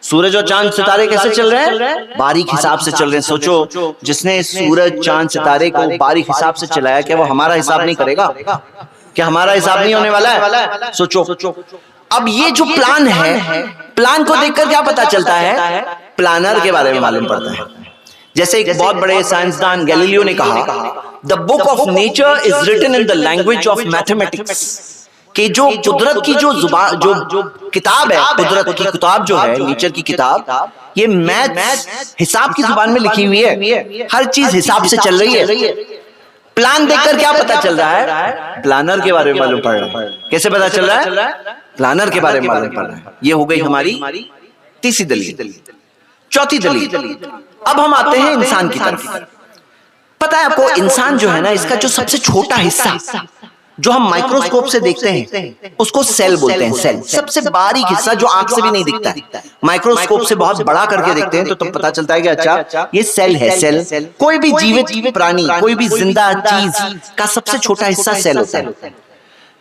सूरज और चांद सितारे कैसे चल रहे हैं? बारीक हिसाब से चल रहे हैं। सोचो, जिसने सूरज चांद सितारे को बारीक हिसाब से चलाया, क्या वो हमारा हिसाब नहीं करेगा? क्या हमारा हिसाब नहीं होने वाला है? सोचो। अब ये जो प्लान है, प्लान को देखकर क्या पता चलता है? प्लानर के बारे में मालूम पड़ता है। जैसे एक बहुत बड़े साइंसदान गैलीलियो ने कहा, the book of nature is written in the language of mathematics, कि जो कुदरत की जो जुबान, जो किताब है, कुदरत की किताब जो है, नेचर की किताब, ये मैथ्स हिसाब की जुबान में लिखी हुई है। हर चीज हिसाब से चल रही है। प्लान देखकर क्या पता चल रहा है? प्लानर के बारे में मालूम पड़ रहा है। कैसे पता चल रहा है? प्लानर के बारे में मालूम पड़ रहा है। ये हो गई हमारी तीसरी दलील। चौथी दलील, अब हम आते हैं इंसान की तरफ। पता है आपको, इंसान जो है ना, इसका जो सबसे छोटा हिस्सा जो हम माइक्रोस्कोप से देखते हैं उसको सेल बोलते हैं। सेल, सबसे बारीक हिस्सा जो आंख से भी नहीं दिखता है, माइक्रोस्कोप से बहुत बड़ा करके देखते हैं तो तब पता चलता है कि अच्छा ये सेल है। सेल, कोई भी जीवित प्राणी, कोई भी जिंदा चीज का सबसे छोटा हिस्सा सेल होता है।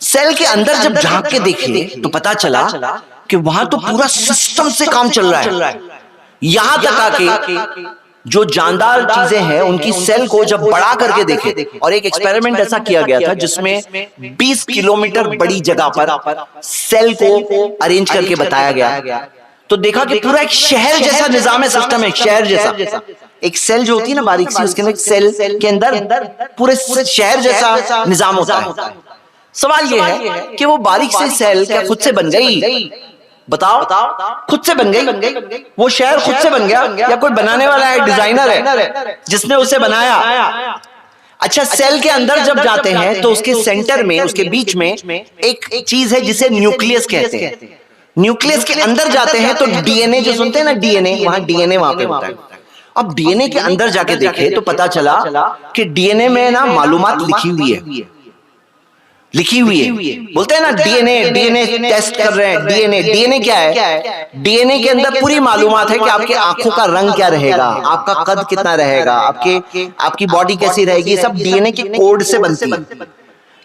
सेल के अंदर जब झांक के देखे तो पता चला कि वहां तो पूरा सिस्टम से काम चल रहा है। यहां तक आके जो जानदार चीजें हैं उनकी सेल को जब बड़ा करके देखे, और एक एक्सपेरिमेंट ऐसा किया गया था जिसमें 20 किलोमीटर बड़ी जगह पर सेल को अरेंज करके बताया गया, तो देखा कि पूरा एक शहर जैसा निजाम है, सिस्टम है, एक शहर जैसा। एक सेल जो होती है ना बारीक सी, उसके अंदर सेल के अंदर पूरे शहर जैसा निजाम होता है। सवाल यह है कि वो बारीक सी सेल क्या खुद से बन गई? बताओ, खुद से बन गई? वो शहर खुद से बन गया या कोई बनाने वाला है, डिजाइनर है जिसने उसे बनाया? अच्छा, सेल के अंदर जब जाते हैं तो उसके सेंटर में, उसके बीच में एक चीज है जिसे न्यूक्लियस कहते हैं। न्यूक्लियस के अंदर जाते हैं तो डीएनए जो सुनते हैं ना, डीएनए, वहां डीएनए वहां पे होता है। अब डीएनए के अंदर जाके देखे तो पता चला कि डीएनए में ना मालूमात लिखी हुई है। बोलते हैं ना डीएनए टेस्ट कर रहे हैं। डीएनए क्या है? डीएनए के अंदर पूरी मालूमात है कि आपके आंखों का रंग क्या रहेगा, आपका कद कितना रहेगा, आपकी बॉडी कैसी रहेगी, सब डीएनए के कोड से बनती है।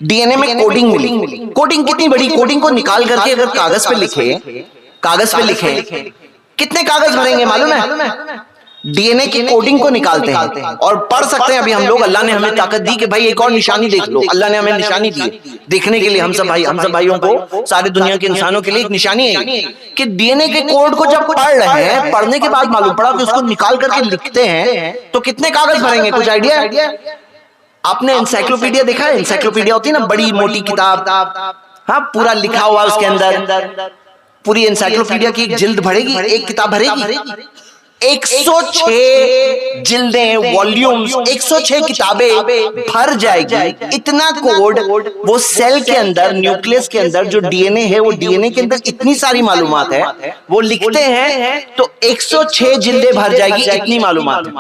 डीएनए में कोडिंग मिली। कोडिंग कितनी बड़ी? कोडिंग को निकाल करके अगर कागज पे लिखे, कितने कागज भरेंगे मालूम है? डीएनए की कोडिंग को निकालते हैं और पढ़ सकते हैं। अभी हम लोग, अल्लाह ने हमें ताकत दी कि भाई एक और निशानी देख लो। अल्लाह ने हमें निशानी दी देखने के लिए, हम सब भाइयों को, सारी दुनिया के इंसानों के लिए एक निशानी है कि डीएनए के कोड को जब पढ़ रहे हैं, पढ़ने के बाद मालूम पड़ा कि उसको निकाल करके लिखते हैं तो कितने कागज भरेंगे? कुछ आइडिया है? आपने एनसाइक्लोपीडिया देखा है? एनसाइक्लोपीडिया होती है ना, बड़ी मोटी किताब, हाँ, पूरा लिखा हुआ उसके अंदर। पूरी एनसाइक्लोपीडिया की एक जिल्द भरेगी, एक किताब भरेगी, 106 जिल्दें, वॉल्यूम्स, 106 किताबें भर जाएगी। इतना कोड वो सेल के अंदर, न्यूक्लियस के अंदर जो डीएनए है, वो डीएनए के अंदर इतनी सारी मालूमात है, वो लिखते हैं तो 106 जिल्दें भर जाएगी, इतनी मालूमात है।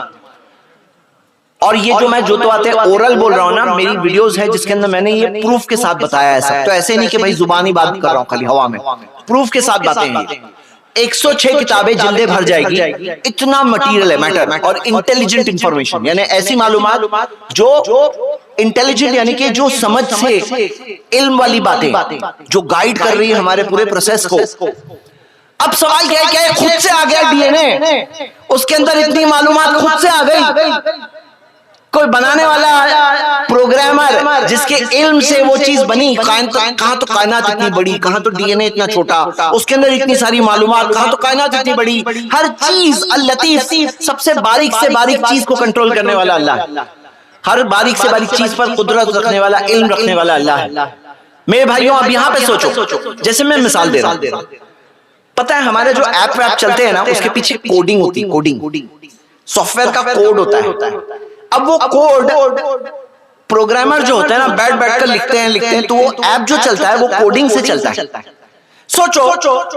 और ये जो मैं जो तो आते ओरल बोल रहा हूं ना, मेरी वीडियोस है जिसके अंदर मैंने ये प्रूफ के साथ बताया है सब। तो ऐसे नहीं कि भाई जुबानी बात कर रहा हूं खाली हवा में, प्रूफ के साथ बातें हैं। 106 किताबें जिल्दें भर जाएगी, इतना मटेरियल है, मैटर और इंटेलिजेंट इंफॉर्मेशन, यानी ऐसी मालूमात जो इंटेलिजेंट, यानी कि जो समझ से इल्म वाली बातें जो गाइड कर रही है हमारे पूरे प्रोसेस को। अब सवाल क्या है? क्या है? खुद से आ गया डीएनए, उसके अंदर इतनी मालूमात खुद से आ गई। कोई बनाने वाला प्रोग्रामर जिसके इल्म से वो चीज बनी, कहां तो कायनात इतनी बड़ी, कहां तो डीएनए इतना छोटा, उसके अंदर इतनी सारी मालूमात, कहां तो कायनात इतनी बड़ी, हर चीज अल-लतीफ, सबसे बारीक से बारीक चीज को कंट्रोल करने वाला अल्लाह, हर बारीक से बारीक चीज पर कुदरत रखने वाला, इल्म रखने वाला अल्लाह है। मेरे भाइयों, अब यहां पे सोचो, जैसे मैं मिसाल दे रहा हूं, पता है हमारे जो ऐप वैप चलते हैं ना, उसके पीछे कोडिंग होती है, कोडिंग, सॉफ्टवेयर का कोड होता है। अब वो कोड प्रोग्रामर जो होता है ना, बैठ कर लिखते हैं, तो वो ऐप जो चलता है वो कोडिंग से चलता है। सोचो,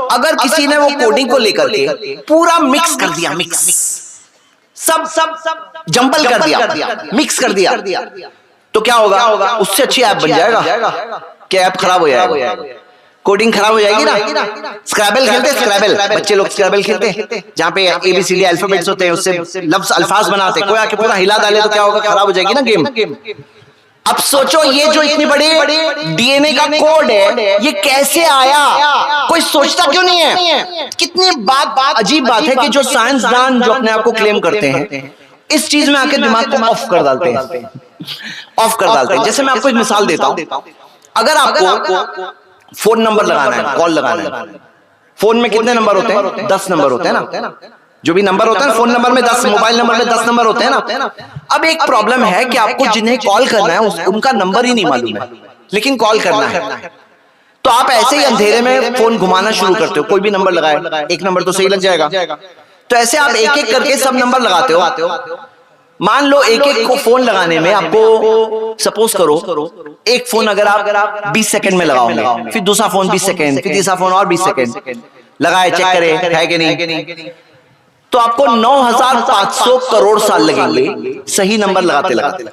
अगर किसी ने वो कोडिंग को लेकर के पूरा मिक्स कर दिया, सब जंबल कर दिया, मिक्स कर दिया, तो क्या होगा? उससे अच्छी ऐप बन जाएगा क्या? ऐप खराब हो जाएगा। कोडिंग खराब हो जाएगी ना। स्क्रैबल खेलते हैं, स्क्रैबल बच्चे लोग स्क्रैबल खेलते हैं, जहाँ पे ABCD अल्फाबेट्स होते हैं, उससे लफ्ज अल्फाज बनाते हैं, कोई आके पूरा हिला डाले तो क्या होगा, खराब हो जाएगी ना गेम। अब सोचो ये जो इतनी बड़ी DNA का कोड है ये कैसे आया, कोई सोचता क्यों नहीं है। कितनी बात अजीब बात है कि जो साइंसदान जो अपने आप को क्लेम करते हैं इस चीज में आके दिमाग को ऑफ कर डालते हैं, ऑफ कर डालते हैं। जैसे मैं आपको एक मिसाल देता हूं, अगर आपको फोन नंबर लगाना है, कॉल लगाना है, फोन में कितने नंबर होते हैं, 10 नंबर होते हैं ना, जो भी नंबर होता है फोन नंबर में 10, मोबाइल नंबर में 10 नंबर होते हैं ना। अब एक प्रॉब्लम है कि आपको जिन्हें कॉल करना है उनका नंबर ही नहीं मालूम है, लेकिन कॉल करना है। तो आप ऐसे ही अंधेरे में फोन घुमाना शुरू करते हो, कोई भी नंबर लगाए, एक नंबर तो सही लग जाएगा, तो ऐसे आप एक एक करके सब नंबर लगाते हो। मान लो एक एक को फोन लगाने में आपको, सपोज करो एक फोन अगर आप 20 सेकंड में लगाओगे, फिर दूसरा फोन 20 सेकंड, फिर तीसरा फोन और 20 सेकंड लगाए, चेक करें है कि नहीं, तो आपको 9500 करोड़ साल लगेंगे सही नंबर लगाते लगाते।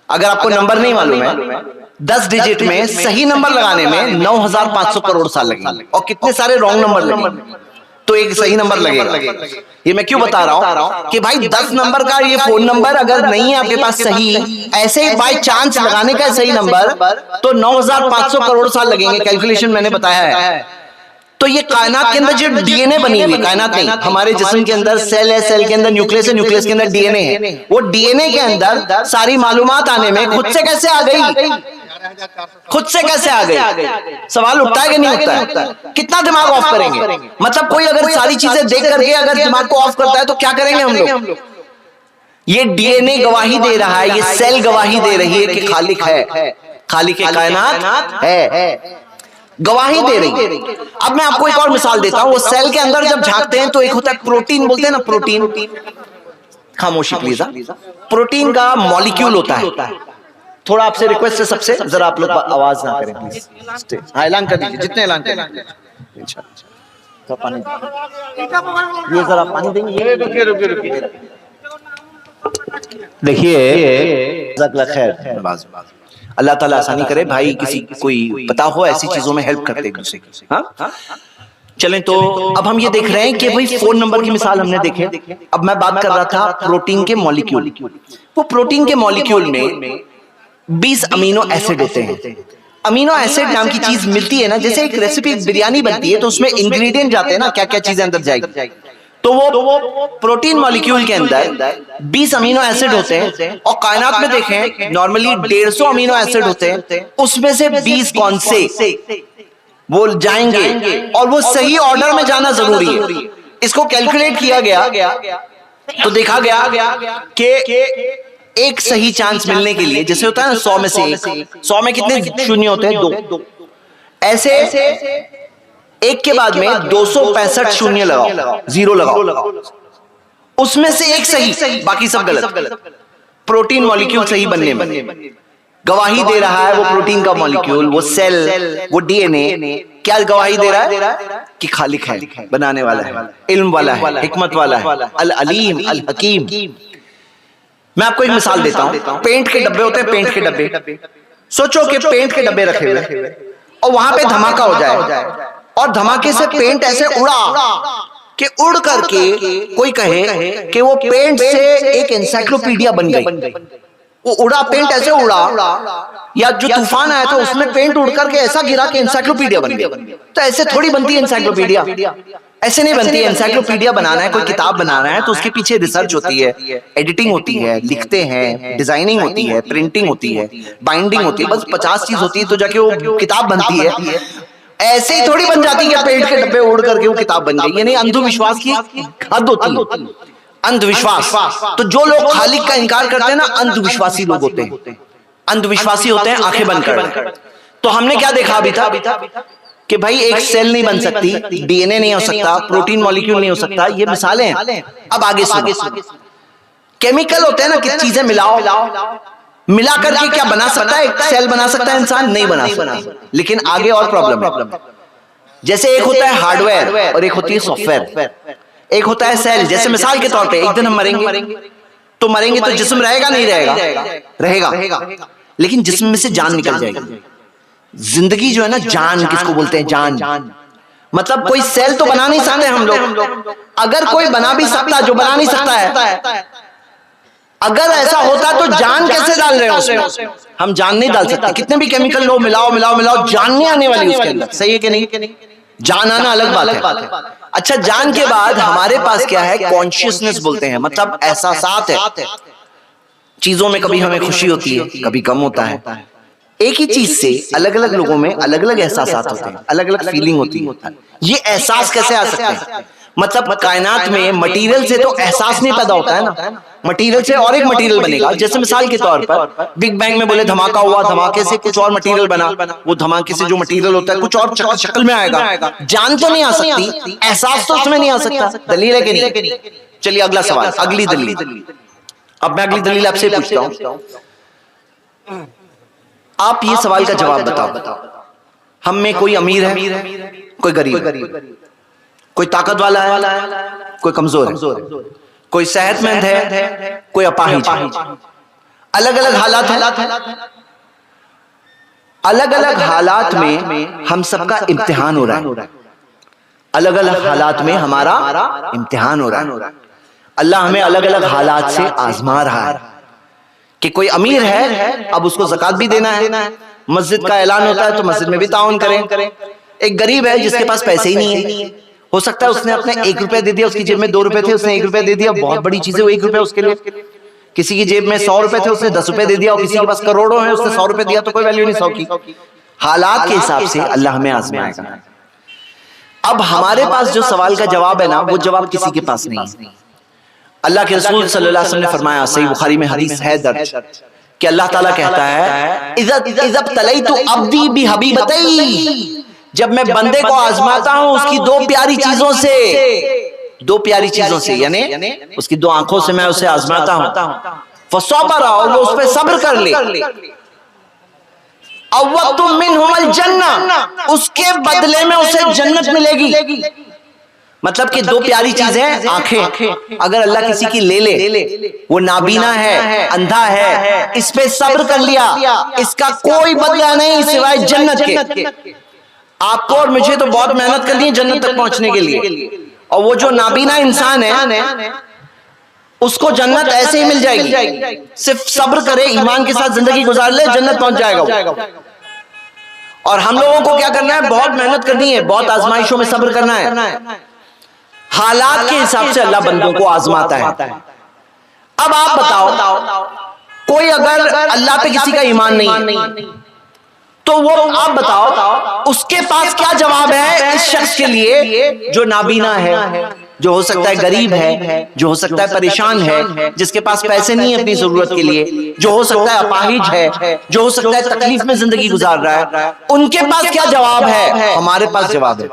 अगर आपको नंबर नहीं मालूम है, 10 डिजिट में सही नंबर लगाने में 9500 करोड़ साल लगेंगे, और कितने सारे रॉन्ग नंबर लगेंगे तो एक सही नंबर लगेगा। ये मैं क्यों बता रहा हूं कि भाई 10 नंबर का ये फोन नंबर अगर नहीं है आपके पास सही, ऐसे ही बाय चांस लगाने का सही नंबर, तो 9500 करोड़ साल लगेंगे, कैलकुलेशन मैंने बताया है। तो ये कायनात के अंदर जो DNA बनी हुई, कायनात नहीं, हमारे जिस्म के अंदर सेल है, सेल के अंदर न्यूक्लियस है, न्यूक्लियस के अंदर DNA है, वो DNA के अंदर सारी मालूमात आने में खुद से कैसे आ गई, खुद से कैसे आ गई, सवाल उठता है कि नहीं उठता है। कितना दिमाग ऑफ करेंगे, मतलब कोई अगर सारी चीजें देख करके अगर दिमाग को ऑफ करता है तो क्या करेंगे हम लोग। ये DNA गवाही दे रहा है, ये सेल गवाही दे रही है कि खालिक है, खालिक कायनात है, गवाही दे रही है। अब मैं आपको एक और मिसाल देता हूं, वो सेल के अंदर जब झांकते हैं तो एक होता है प्रोटीन, बोलते हैं ना प्रोटीन, खामोशी प्लीज, प्रोटीन का मॉलिक्यूल होता है। थोड़ा आपसे रिक्वेस्ट है सबसे, जरा आप लोग आवाज ना करें प्लीज, हाँ ऐलान कर दीजिए, जितने ऐलान करें। तो पानी, ये जरा पानी देंगे, देखिए अल्लाह ताला आसानी करे भाई, किसी कोई पता हो ऐसी चीजों में हेल्प करते हैं। हाँ चलें, तो अब हम ये देख रहे हैं कि भाई फोन नंबर की मिसाल हमने देखे। अब मैं बात कर रहा था प्रोटीन के मॉलिक्यूल। वो प्रोटीन के मॉलिक्यूल में 20 अमीनो एसिड होते हैं। अमीनो एसिड नाम की चीज मिलती है ना, जैसे एक रेसिपी बिरयानी बनती है तो उसमें इंग्रेडिएंट जाते हैं ना, क्या क्या चीजें अंदर जाएगी, तो वो प्रोटीन मॉलिक्यूल के अंदर 20 अमीनो एसिड होते हैं। और कायनात में देखें नॉर्मली 150 अमीनो एसिड होते हैं, उसमें से 20 कौन से वो जाएंगे, और वो सही ऑर्डर में जाना जरूरी है। इसको कैलकुलेट किया गया तो देखा गया कि एक सही चांस मिलने के लिए, जैसे होता है ना 100 में से 100 में कितने शून्य होते हैं, 2, ऐसे एक के बाद में 265 शून्य लगाओ, जीरो लगाओ, उसमें से एक सही, बाकी सब गलत। प्रोटीन मॉलिक्यूल सही बनने में गवाही दे रहा है वो प्रोटीन का मॉलिक्यूल, वो सेल, वो DNA क्या गवाही दे रहा है कि खालिक है, बनाने वाला है, इल्म वाला है, हिकमत वाला है, अल अलीम अल हकीम। मैं आपको एक मिसाल देता हूं, पेंट के डब्बे होते हैं, पेंट के डब्बे, सोचो कि पेंट के डब्बे रखे हुए और वहां पे धमाका हो जाए, और धमाके से पेंट ऐसे उड़ा कि उड़ करके कोई कहे कि वो पेंट से एक एनसाइक्लोपीडिया बन गई। वो उड़ा पेंट ऐसे उड़ा, या जो तूफान आया था उसमें पेंट उड़ करके ऐसा गिरा कि एनसाइक्लोपीडिया बन गई। तो ऐसे थोड़ी बनती है एनसाइक्लोपीडिया, ऐसे नहीं बनती है। एनसाइक्लोपीडिया बनाना है, कोई किताब बनाना है तो उसके पीछे रिसर्च होती है, एडिटिंग होती है, लिखते हैं, डिजाइनिंग होती है, प्रिंटिंग होती है, बाइंडिंग होती है, बस 50 चीज होती है तो जाके वो किताब बनती है। ऐसे ही थोड़ी बन जाती है पेंट के डब्बे उड़ करके वो किताब बन गई। यानी अंधविश्वास की हद होती है, अंधविश्वास। तो जो लोग खालिक का इनकार करते हैं ना, अंधविश्वासी लोग होते हैं, अंधविश्वासी होते हैं आंखें बंद कर। तो हमने क्या देखा अभी था कि भाई एक सेल नहीं बन सकती, DNA नहीं हो सकता, प्रोटीन मॉलिक्यूल नहीं हो सकता, ये मिसालें हैं। अब आगे सुनो, केमिकल होते हैं ना कि चीजें मिला करके क्या बना सकता है, एक सेल बना सकता है इंसान? नहीं बना सकता। लेकिन आगे और प्रॉब्लम है, जैसे एक होता है हार्डवेयर और एक होती है सॉफ्टवेयर। एक होता है सेल, जैसे मिसाल के तौर पे एक दिन हम मरेंगे तो जिस्म रहेगा नहीं रहेगा? रहेगा, लेकिन जिस्म में से जान निकल जाएगी। जिंदगी जो है ना, जान किसको बोलते हैं, जान। मतलब कोई सेल तो बना नहीं सकते हम लोग। अगर कोई बना भी सकता, जो बना नहीं सकता है, अगर ऐसा होता तो जान कैसे डाल रहे हो उसमें? हम जान नहीं डाल सकते। कितने भी केमिकल लो, मिलाओ मिलाओ मिलाओ, जान नहीं आने वाली उसके अंदर। सही है कि नहीं? जान आना अलग बात है। अच्छा, जान के बाद हमारे पास क्या है? कॉन्शियसनेस बोलते हैं, मतलब एहसासात है। चीजों में कभी हमें खुशी होती है, कभी कम होता है। एक ही चीज से अलग अलग लोगों में अलग अलग एहसासात होते हैं, अलग अलग फीलिंग होती है। ये एहसास कैसे आ सकते हैं? मतलब कायनात में मटेरियल से तो एहसास नहीं पैदा होता है ना, मटेरियल से और एक मटेरियल बनेगा। जैसे मिसाल के तौर पर बिग बैंग में बोले धमाका हुआ, धमाके से कुछ और मटेरियल बना, वो धमाके से जो मटेरियल होता है कुछ और शक्ल में आएगा। जान तो नहीं आ सकती, एहसास तो उसमें नहीं आ सकता। दलील है कि नहीं? चलिए अगला सवाल, अगली दलील। अब मैं अगली दलील आपसे पूछता हूं, आप ये सवाल का जवाब बताओ। हम में कोई अमीर है, कोई गरीब है, कोई ताकत वाला है, कोई कमजोर है, कोई सेहतमंद है, कोई अपाहिज है। अलग अलग हालात है। अलग अलग हालात में हम सबका इम्तिहान हो रहा है। अलग अलग हालात में हमारा इम्तिहान हो रहा है। अल्लाह हमें अलग अलग हालात से आजमा रहा है कि कोई अमीर है, अब उसको ज़कात भी देना है, मस्जिद का ऐलान होता है तो मस्जिद में भी ताउन करें। एक गरीब है जिसके पास पैसे ही नहीं है, हो सकता है उसने अपने 1 रुपया दे दिया, उसकी जेब में 2 रुपए थे, उसने 1 रुपया दे दिया, बहुत बड़ी चीज है वो 1 रुपया उसके लिए। किसी की जेब में 100 रुपए थे, उसने 10 रुपए दे दिया, और किसी के पास करोड़ों है, उसने 100 रुपए दिया, तो कोई वैल्यू नहीं 100 की। हालात के हिसाब से अल्लाह हमें आजमाएगा। अब हमारे पास जो सवाल का जवाब है ना, वो जवाब किसी के पास नहीं है। अल्लाह के रसूल सल्लल्लाहु अलैहि वसल्लम ने फरमाया, सही बुखारी में हदीस है दर्ज, कि अल्लाह ताला कहता है, इज़ब तलैतु अब्दी बिहबीबतै, जब मैं बंदे को आजमाता हूं उसकी 2 प्यारी चीजों से, 2 प्यारी चीजों से, यानी उसकी 2 आंखों से मैं उसे आजमाता हूं। फसबरा, और वो उस पर सब्र कर ले, अव्वतु मिनहुल जन्नह, उसके बदले में उसे जन्नत मिलेगी। मतलब कि 2 प्यारी चीजें, आंखें, अगर अल्लाह किसी की ले, वो नाबीना है, अंधा है, इस पे सब्र कर लिया, इसका कोई बदला नहीं सिवाय जन्नत के। आपको और मुझे तो बहुत मेहनत करनी है जन्नत तक पहुंचने के लिए, और वो जो नाबीना इंसान है उसको जन्नत ऐसे ही मिल जाएगी। सिर्फ सब्र करे, ईमान के साथ जिंदगी गुजार ले, जन्नत पहुंच जाएगा। और हम लोगों को क्या करना है? बहुत मेहनत करनी है, बहुत आजमाइशों में सब्र करना है। हालात के हिसाब से अल्लाह बंदों को आजमाता है। अब आप बताओ, कोई अगर अल्लाह पे किसी का ईमान नहीं है, तो वो आप बताओ उसके पास क्या जवाब है इस शख्स के लिए जो नाबीना है, जो हो सकता है गरीब है, जो हो सकता है परेशान है, जिसके पास पैसे नहीं है अपनी जरूरत के लिए, जो हो सकता है अपाहिज है, जो हो सकता है तकलीफ में जिंदगी गुजार रहा है, उनके पास क्या जवाब है? हमारे पास जवाब है।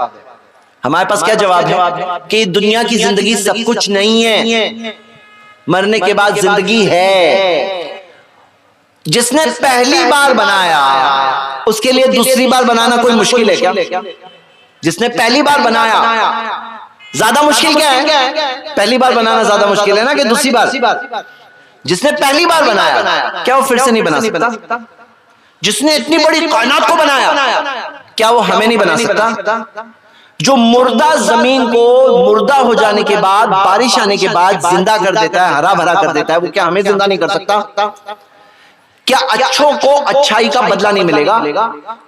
हमारे पास क्या जवाब है? कि दुनिया की जिंदगी सब कुछ नहीं है, मरने के बाद जिंदगी है। जिसने पहली बार बनाया उसके लिए दूसरी बार बनाना कोई मुश्किल है क्या? जिसने पहली बार बनाया, ज्यादा मुश्किल क्या है? पहली बार बनाना ज्यादा मुश्किल है ना कि दूसरी बार? जिसने पहली बार बनाया, क्या वो फिर से नहीं बना सकता? जिसने इतनी बड़ी कायनात को बनाया, क्या वो हमें नहीं बना सकता? जो मुर्दा जमीन को मुर्दा हो जाने के बाद, बारिश आने के बाद जिंदा कर देता है, हरा भरा कर देता है, वो क्या हमें जिंदा नहीं कर सकता? क्या अच्छों को अच्छाई का बदला नहीं मिलेगा?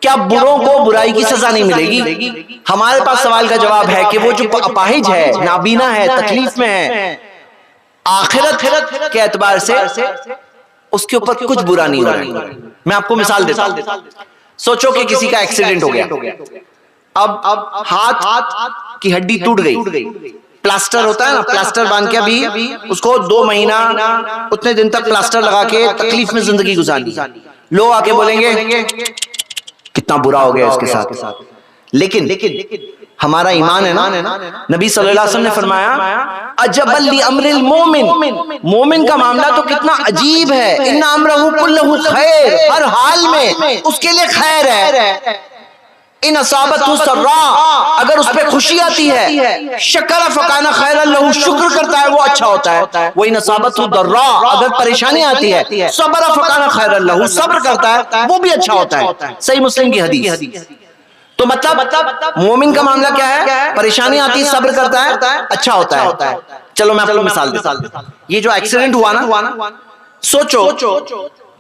क्या बुरों को बुराई की सजा नहीं मिलेगी? हमारे पास सवाल का जवाब है कि वो जो अपाहिज है, नाबीना है, तकलीफ में है, आखिरत के एतबार से उसके ऊपर कुछ बुरा नहीं हो रहा है। मैं आपको मिसाल देता हूं। सोचो कि किसी का एक्सीडेंट हो गया, अब हाथ की हड्डी टूट गई, प्लास्टर होता है ना, प्लास्टर बांध के अभी उसको 2 महीना उतने दिन तक प्लास्टर लगा के तकलीफ में जिंदगी गुजारनी। लोग आके बोलेंगे कितना बुरा हो गया इसके साथ। लेकिन हमारा ईमान है ना, नबी सल्लल्लाहु अलैहि वसल्लम ने फरमाया, अजबल ली अम्रिल मोमिन, मोमिन का मामला तो कितना अजीब है। इन्ना अम्रहु कुल्लहु खैर, हर हाल में उसके लिए खैर है। इन असाबतहु सर्रा, अगर उस पे खुशी आती है, शक्र फकाना खैरन लहू, शुक्र करता है वो अच्छा होता है। वो इन असाबतहु दर्रा, अगर परेशानी आती है, सब्र फकाना खैरन लहू, सब्र करता है वो भी अच्छा होता है। सही मुस्लिम की हदीस। तो मतलब मोमिन का मामला क्या है, परेशानी आती है सब्र करता है, अच्छा होता है। चलो मैं आपको मिसाल देता हूं। ये जो एक्सीडेंट हुआ ना, सोचो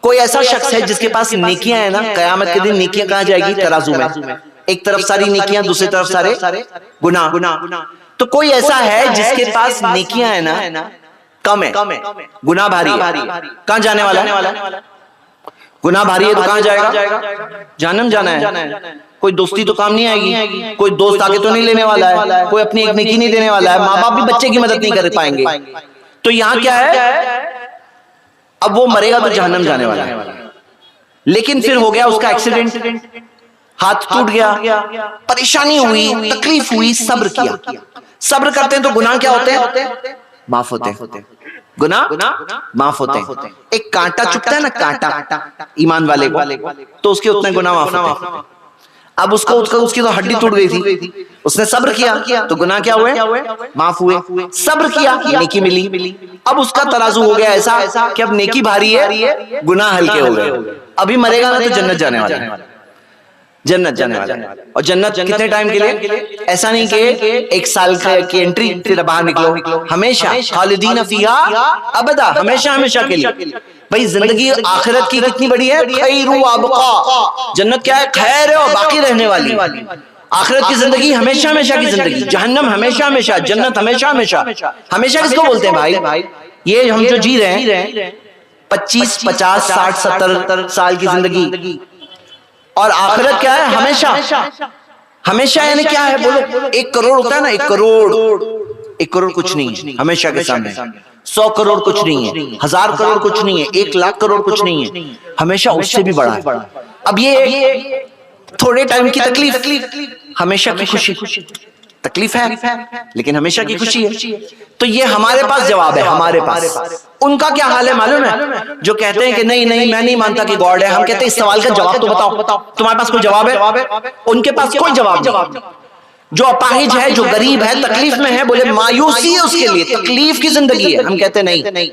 कोई ऐसा शख्स है जिसके पास नेकियां है ना, कयामत के दिन नेकियां कहां जाएगी, तराजू में। एक तरफ सारी नेकियां, दूसरी तरफ सारे गुनाह। तो कोई ऐसा है जिसके पास नेकियां है ना कम है, गुनाह भारी है, कहां जाने वाला है? गुनाह भारी है तो कहां जाएगा? जहन्नम जाना है। कोई दोस्ती तो काम नहीं आएगी, कोई दोस्त आगे तो नहीं लेने वाला है, कोई अपनी एक नेकी नहीं देने वाला है, माँ बाप भी बच्चे की मदद नहीं कर पाएंगे। तो यहाँ क्या है, अब वो मरेगा तो जहन्नम जाने वाला है। लेकिन फिर हो गया उसका एक्सीडेंट, हाथ टूट गया, परेशानी हुई, तकलीफ हुई, सब्र किया। सब्र करते हैं तो गुनाह क्या होते हैं, माफ होते हैं। गुनाह माफ होते हैं। एक कांटा चुभता है ना, कांटा ईमान वाले को, तो उसके उतने गुनाह माफ होते हैं। अब उसको उसकी तो हड्डी टूट गई थी, उसने सब्र किया तो गुनाह क्या हुए, माफ हुए। सब्र किया, नेकी मिली। अब उसका तराजू हो गया ऐसा कि अब नेकी भारी है, गुनाह हल्के हो गए। अभी मरेगा ना तो जन्नत जाने वाला है, जन्नत जाने वाला है। और जन्नत कितने टाइम के लिए, ऐसा नहीं कि 1 साल की एंट्री फिर बाहर निकलो, हमेशा खालिदीन फीहा अबदा, हमेशा हमेशा के लिए। भाई जिंदगी आखिरत की कितनी बड़ी है, खैरु व अबका। जन्नत क्या है, खैर है और बाकी रहने वाली। आखिरत की जिंदगी हमेशा हमेशा की जिंदगी, जहन्नम हमेशा हमेशा, जन्नत हमेशा हमेशा। हमेशा किसको बोलते हैं भाई, ये हम जो जी रहे हैं 25, 50, 60, 70 साल की जिंदगी, और आखिरत क्या है, हमेशा हमेशा। यानी क्या है बोलो, 1 करोड़ होता है ना, 1 करोड़ कुछ नहीं है हमेशा के सामने। 100 करोड़ कुछ नहीं है, 1000 करोड़ कुछ नहीं है, 1 लाख करोड़ कुछ नहीं है, हमेशा उससे भी बड़ा है। अब ये थोड़े टाइम की तकलीफ, हमेशा की खुशी। तकलीफ है लेकिन हमेशा की खुशी है। तो ये हमारे पास जवाब है, हमारे पास। उनका क्या हाल है मालूम है, जो कहते हैं कि नहीं मैं नहीं मानता कि गॉड है। हम कहते हैं इस सवाल का जवाब तो बताओ, तुम्हारे पास कोई जवाब है? उनके पास कोई जवाब नहीं। जो अपाहिज है, जो गरीब है, तकलीफ में है, बोले मायूसी है उसके लिए, तकलीफ की जिंदगी है। हम कहते नहीं,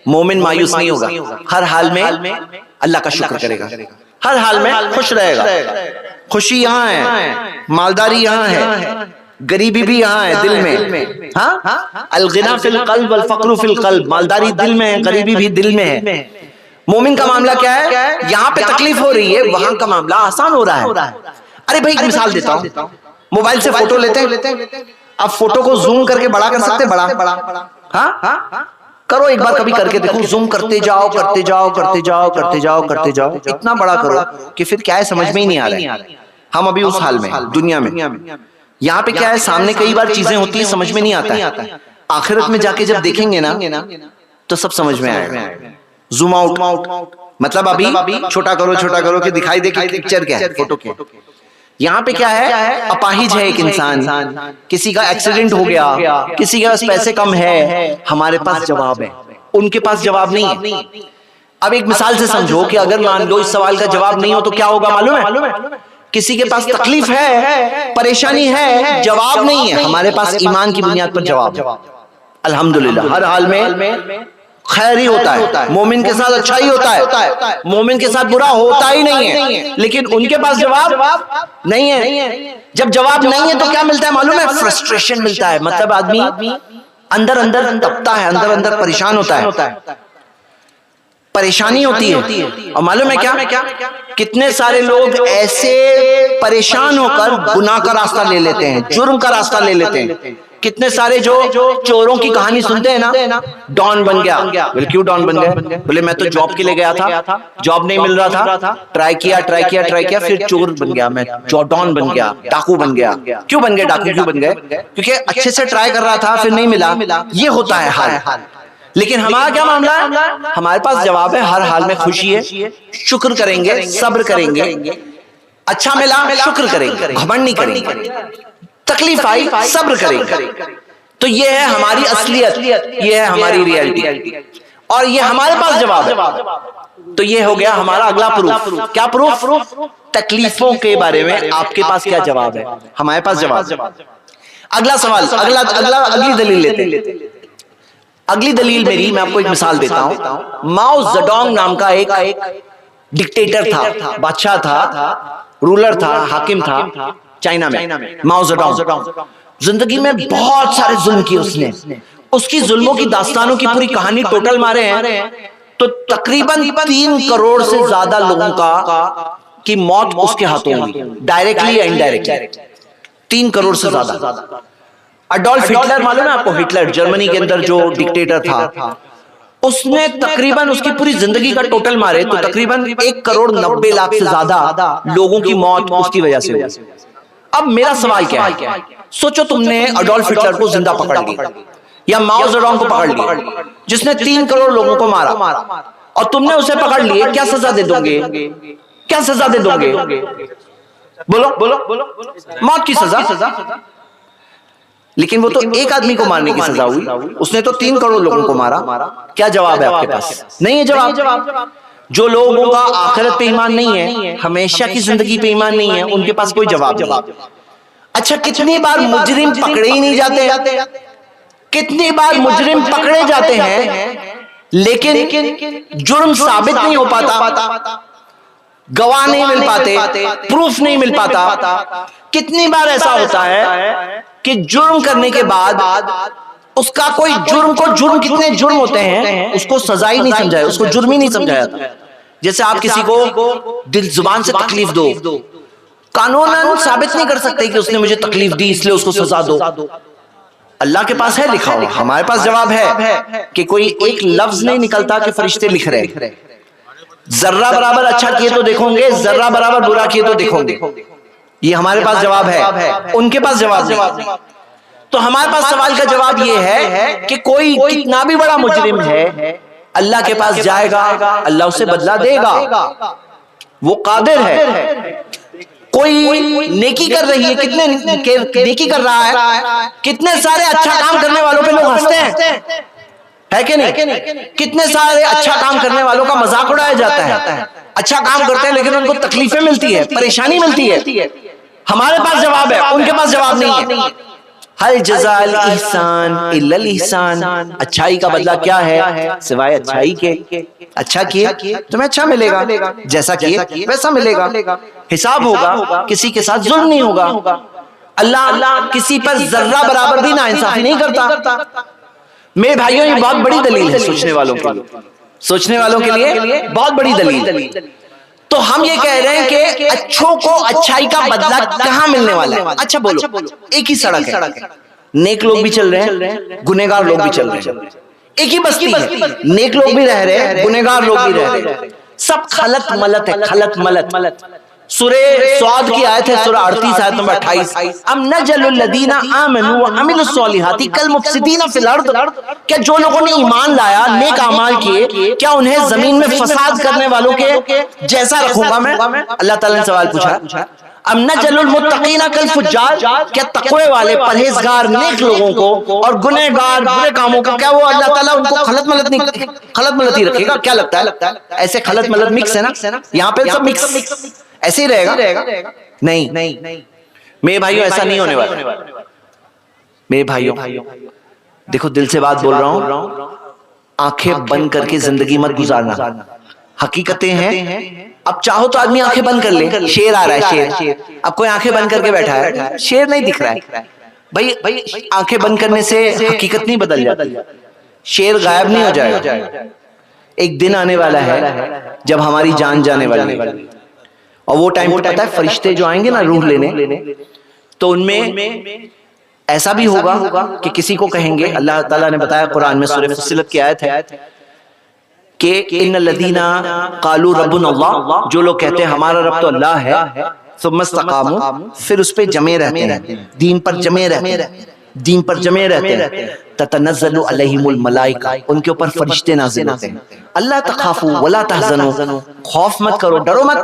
मोमिन मायूस नहीं होगा, हर हाल में अल्लाह का शुक्र करेगा, हर हाल में खुश रहेगा। खुशी यहाँ है, मालदारी यहाँ है, गरीबी भी यहाँ है दिल में। हाँ, अलगिना फिल कल्ब वल फक्र फिल कल्ब, मालदारी दिल में है, गरीबी भी दिल में है। मोमिन का मामला क्या है, यहाँ पे तकलीफ हो रही है, वहां का मामला आसान हो रहा है। अरे भाई एक मिसाल देता हूँ, मोबाइल से फोटो लेते हैं, आप फोटो को जूम करके बड़ा कर सकते, बड़ा हाँ करो एक बार, कभी करके देखो, जूम करते जाओ, इतना बड़ा करो कि फिर क्या है समझ में ही नहीं आ रहा है। हम अभी उस हाल में दुनिया में, यहाँ पे क्या है, सामने कई बार चीजें होती है, समझ में नहीं आता है। आखिरत में जाके जब देखेंगे ना तो सब समझ में आएगा। जूम आउट मतलब अभी छोटा करो कि दिखाई दे कि पिक्चर क्या है, फोटो क्या है। यहाँ पे क्या है, अपाहिज है एक इंसान, किसी का एक्सीडेंट हो गया, किसी के पास पैसे कम है, हमारे पास जवाब है, उनके पास जवाब नहीं है। अब एक मिसाल से समझो कि अगर मान लो इस सवाल का जवाब नहीं हो तो क्या होगा मालूम है? किसी के पास तकलीफ है, परेशानी है, जवाब नहीं है, हमारे पास ईमान की बुनियाद पर जवाब। अल्हम्दुलिल्लाह, हर हाल में खैर ही होता है, मोमिन के साथ अच्छा ही होता है, मोमिन के साथ बुरा होता ही नहीं है। लेकिन उनके पास जवाब नहीं है। जब जवाब नहीं है तो क्या मिलता है मालूम है? फ्रस्ट्रेशन मिलता है। मतलब आदमी अंदर अंदर तपता है, अंदर अंदर परेशान होता है, परेशानी होती है। और मालूम है क्या, कितने सारे लोग ऐसे परेशान होकर गुनाह का रास्ता ले लेते हैं, जुर्म का रास्ता ले लेते हैं। कितने सारे जो चोरों की कहानी सुनते हैं ना, डॉन बन गया। बोले क्यों डॉन बन गए? बोले मैं तो जॉब के लिए गया था, जॉब नहीं मिल रहा था, ट्राई किया, फिर चोर बन गया, मैं डॉन बन गया, डाकू बन गया। क्यों बन गए डाकू, क्यों बन गए? क्योंकि अच्छे से ट्राई कर रहा था, फिर नहीं मिला। ये होता है हाल। लेकिन हमारा क्या मामला है? हमारे पास जवाब है, हर हाल में खुशी है, शुक्र करेंगे, सब्र करेंगे, अच्छा मिला शुक्र करेंगे, घमंड नहीं करेंगे, तकलीफ आई सब्र करेंगे। तो ये है हमारी असलियत, ये है हमारी रियलिटी, और ये हमारे पास जवाब है। तो ये हो गया हमारा अगला प्रूफ। क्या प्रूफ? तकलीफों के बारे में आपके पास क्या जवाब है, हमारे पास जवाब। अगला सवाल, अगली दलील लेते हैं। अगली दलील मेरी, मैं आपको एक मिसाल देता हूं। माओ जेडोंग नाम का एक डिक्टेटर था, बादशाह था, रूलर था, हाकिम था चाइना में। माओ जेडोंग जिंदगी में बहुत सारे जुल्म किए उसने। उसकी जुल्मों की दास्तानों की पूरी कहानी टोटल मारे हैं तो तकरीबन 3 करोड़ से ज्यादा लोगों की मौत उसके हाथों हुई, डायरेक्टली या इनडायरेक्टली। 3 करोड़ से ज्यादा। अडोल्फ हिटलर मालूम है आपको? हिटलर जर्मनी के अंदर जो डिक्टेटर था, उसने तकरीबन उसकी पूरी जिंदगी का टोटल मारे तो तकरीबन 1 करोड़ 90 लाख से ज्यादा लोगों की मौत उसकी वजह से हुई। अब मेरा सवाल क्या है? सोचो तुमने अडोल्फ हिटलर को जिंदा पकड़ लिया या माओ जेडोंग को पकड़ लिया जिसने 3 करोड़ लोगों को मारा, और तुमने उसे पकड़ लिए, क्या सजा दे दोगे? क्या सजा दे दोगे? बोलो। मौत की सजा। लेकिन वो तो एक आदमी को मारने की सजा हुई, उसने तो 3 करोड़ लोगों को मारा। क्या जवाब है आपके पास? नहीं है जवाब। जो लोगों का आखिरत पे ईमान नहीं है, हमेशा की जिंदगी पे ईमान नहीं है, उनके पास कोई जवाब नहीं। अच्छा, कितनी बार मुजरिम पकड़े ही नहीं जाते? कितनी बार मुजरिम पकड़े जाते हैं लेकिन जुर्म साबित नहीं हो पाता, गवाह नहीं मिल पाते, प्रूफ नहीं मिल पाता। कितनी बार ऐसा होता है कि जुर्म करने के बाद उसका कोई जुर्म कितने जुर्म होते हैं उसको सजा ही नहीं समझाया, उसको जुर्म ही नहीं समझाया था। जैसे आप किसी को दिल जुबान से तकलीफ दो, कानूनन साबित नहीं कर सकते कि उसने मुझे तकलीफ दी इसलिए उसको सजा दो। अल्लाह के पास है लिखा हुआ, हमारे पास जवाब है कि कोई एक लफ्ज नहीं निकलता कि फरिश्ते लिख रहे। जर्रा बराबर अच्छा किए तो देखोगे, जर्रा बराबर बुरा किए तो देखोगे। ये हमारे पास जवाब है, उनके पास जवाब नहीं। तो हमारे पास सवाल का जवाब ये है कि कोई कितना भी बड़ा मुजरिम है, अल्लाह के पास जाएगा, अल्लाह उसे बदला देगा, वो कादिर है। कोई नेकी कर रही है, कितने नेकी कर रहा है, कितने सारे अच्छा काम करने वालों पे लोग हंसते हैं, है कि नहीं? कितने सारे अच्छा काम करने वालों का मजाक उड़ाया जाता है। अच्छा काम करते हैं लेकिन उनको तकलीफें मिलती है, परेशानी मिलती है। हमारे पास जवाब है, उनके पास जवाब नहीं है। हल जज़ाल इहसान इल्लल इहसान, अच्छाई का बदला क्या है सिवाय अच्छाई के? अच्छा किए तुम्हें अच्छा मिलेगा, जैसा किए वैसा मिलेगा। हिसाब होगा, किसी के साथ जुल्म नहीं होगा। अल्लाह किसी पर जर्रा बराबर भी नाइंसाफी नहीं करता। मेरे भाइयों, ये बहुत बड़ी दलील है सोचने वालों के लिए बहुत बड़ी दलील। तो हम ये कह रहे हैं कि अच्छों को अच्छाई का बदला कहां मिलने वाला है? अच्छा बोलो, एक ही सड़क है, नेक लोग भी चल रहे हैं, गुनहगार लोग भी चल रहे हैं। एक ही बस्ती है, नेक लोग भी रह रहे हैं, गुनहगार लोग भी रह रहे हैं। सब खलत मलत है, खलत मलत। सूरे स्वाद की आयत है, सूरा 38 आयत नंबर 28। अम नजलुल लदीना आमनू व अमिलुस सॉलिहाती कल मुफसिदीना फिल अर्द, क्या जो लोगों ने ईमान लाया, नेक अमाल किए, क्या उन्हें जमीन में फसाद करने वालों के जैसा रखूंगा मैं? अल्लाह ताला ने सवाल पूछा। अम नजलुल मुत्तकीना कल फुज्जार, क्या तकवे वाले परहेजगार नेक लोगों को और गुनहगार बुरे कामों को, क्या वो अल्लाह ताला उनको खलत मलत ही रखेगा? क्या लगता है? ऐसे खलत मलत मिक्स है ना, यहाँ पे सब मिक्स ऐसे ही रहेगा? नहीं मेरे भाइयों, ऐसा नहीं होने वाला। मेरे भाइयों देखो, दिल से बात बोल रहा हूं, आंखें बंद करके जिंदगी मत गुजारना। हकीकतें हैं। अब चाहो तो आदमी आंखें बंद कर ले, शेर आ रहा है, शेर। अब कोई आंखें बंद करके बैठा है, शेर नहीं दिख रहा है। भाई आंखें बंद करने से हकीकत नहीं बदल जाती, शेर गायब नहीं हो जाएगा। एक दिन आने वाला है जब हमारी जान जाने वाली है, और वो टाइम पता है, फरिश्ते जो आएंगे ना रूह लेने, तो उनमें ऐसा भी होगा कि किसी को कहेंगे, अल्लाह ताला ने बताया कुरान में, सूरह फुस्सिलत की आयत है कि इन्नल लदीना कालू रब्बुनल्लाह, जो लोग कहते हैं हमारा रब तो अल्लाह है, सुम्मस्तकामू, फिर उस पे जमे रहते हैं, दीन पर जमे रहते हैं, ततनज़्ज़लु अलैहिमुल मलाइका, उनके ऊपर फरिश्ते नाज़िल होते हैं। अल्लाह तखाफू वला तहज़नू, खौफ मत करो, डरो मत,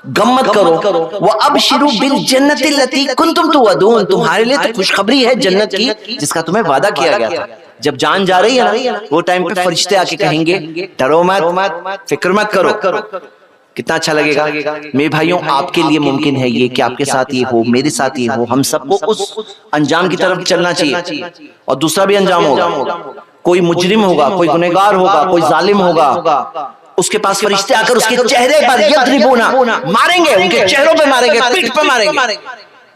गम मत करो। व अबशिरू बिल जन्नति लती कुंतुम तुअदून, तुम्हारे लिए तो खुशखबरी है जन्नत की जिसका तुम्हें वादा किया गया था। जब जान जा रही है ना, वो टाइम पे फरिश्ते आके कहेंगे डरो मत, फिक्र मत करो। कितना अच्छा लगेगा। मेरे भाइयों, आपके लिए मुमकिन है ये कि आपके साथ ये हो, मेरे साथ ये हो। हम सबको उस अंजाम की तरफ चलना चाहिए। और दूसरा भी अंजाम होगा, कोई मुजरिम होगा, कोई गुनहगार होगा, कोई जालिम होगा, उसके पास फरिश्ते आकर उसके चेहरे पर यद्रिबूना मारेंगे, उनके चेहरों पे मारेंगे, पीठ पे मारेंगे।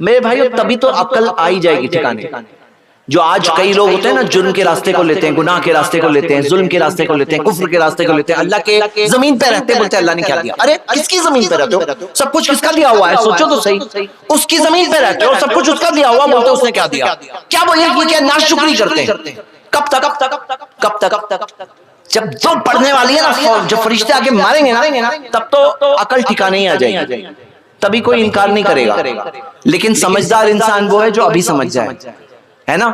मेरे भाइयों, तभी तो अक्ल आ ही जाएगी ठिकाने। जो आज कई लोग होते हैं ना, जुर्म के रास्ते को लेते हैं, गुनाह के रास्ते को लेते हैं, जुल्म के रास्ते को लेते हैं, कुफ्र के रास्ते को लेते हैं, अल्लाह के जमीन पे रहते हैं, बोलते हैं अल्लाह ने क्या दिया। अरे किसकी जमीन पे रहते हो? सब कुछ किसका दिया हुआ है? सोचो तो सही। उसकी जमीन पे रहते हो, सब कुछ उसका दिया हुआ, बोलते हो उसने क्या दिया। क्या वो ये क्या नाशुक्री करते हैं? कब तक? जब जो पढ़ने वाली है ना, जब फरिश्ते आके मारेंगे ना, तब तो अकल ठिकाने ही आ जाएगी, तभी कोई इनकार नहीं करेगा। लेकिन समझदार इंसान वो है जो अभी समझ जाए, है ना,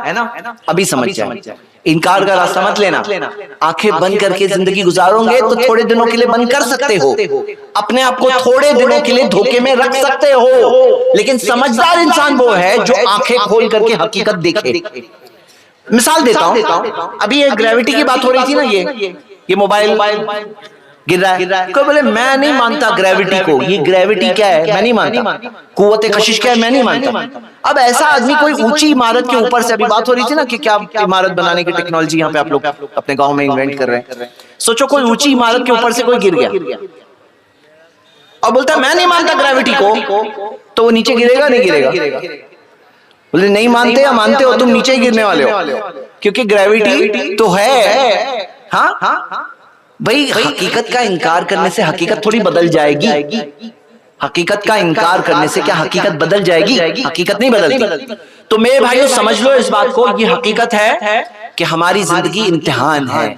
अभी समझ जाए। इनकार का रास्ता मत लेना। आंखें बंद करके जिंदगी गुजारोगे तो थोड़े दिनों के लिए बंद कर सकते हो, अपने आप को थोड़े दिनों के लिए धोखे में रख सकते हो। लेकिन समझदार इंसान वो है जो आंखें खोल करके हकीकत देखे। मिसाल देता हूं, अभी ये ग्रेविटी की बात हो रही थी ना, ये मोबाइल गिर रहा है, कोई बोले मैं नहीं मानता ग्रेविटी को, ये ग्रेविटी क्या है मैं नहीं मानता, कुव्वते कशिश क्या है मैं नहीं मानता। अब ऐसा आदमी कोई ऊंची इमारत के ऊपर से, अभी बात हो रही थी ना कि क्या इमारत बनाने की टेक्नोलॉजी यहाँ पे आप लोग अपने गांव में इन्वेंट कर रहे हैं। सोचो कोई ऊंची इमारत के ऊपर से कोई गिर गया और बोलता है मैं नहीं मानता ग्रेविटी को, तो वो नीचे गिरेगा नहीं गिरेगा? बोले नहीं मानते या मानते हो? तुम नीचे ही गिरने वाले हो, क्योंकि ग्रेविटी तो है। हाँ भाई, हकीकत का इनकार करने से हकीकत थोड़ी बदल जाएगी। हकीकत का इनकार करने से क्या हकीकत बदल जाएगी? हकीकत नहीं बदलती। तो मेरे भाइयों समझ लो इस बात को, ये हकीकत है कि हमारी जिंदगी इम्तिहान है,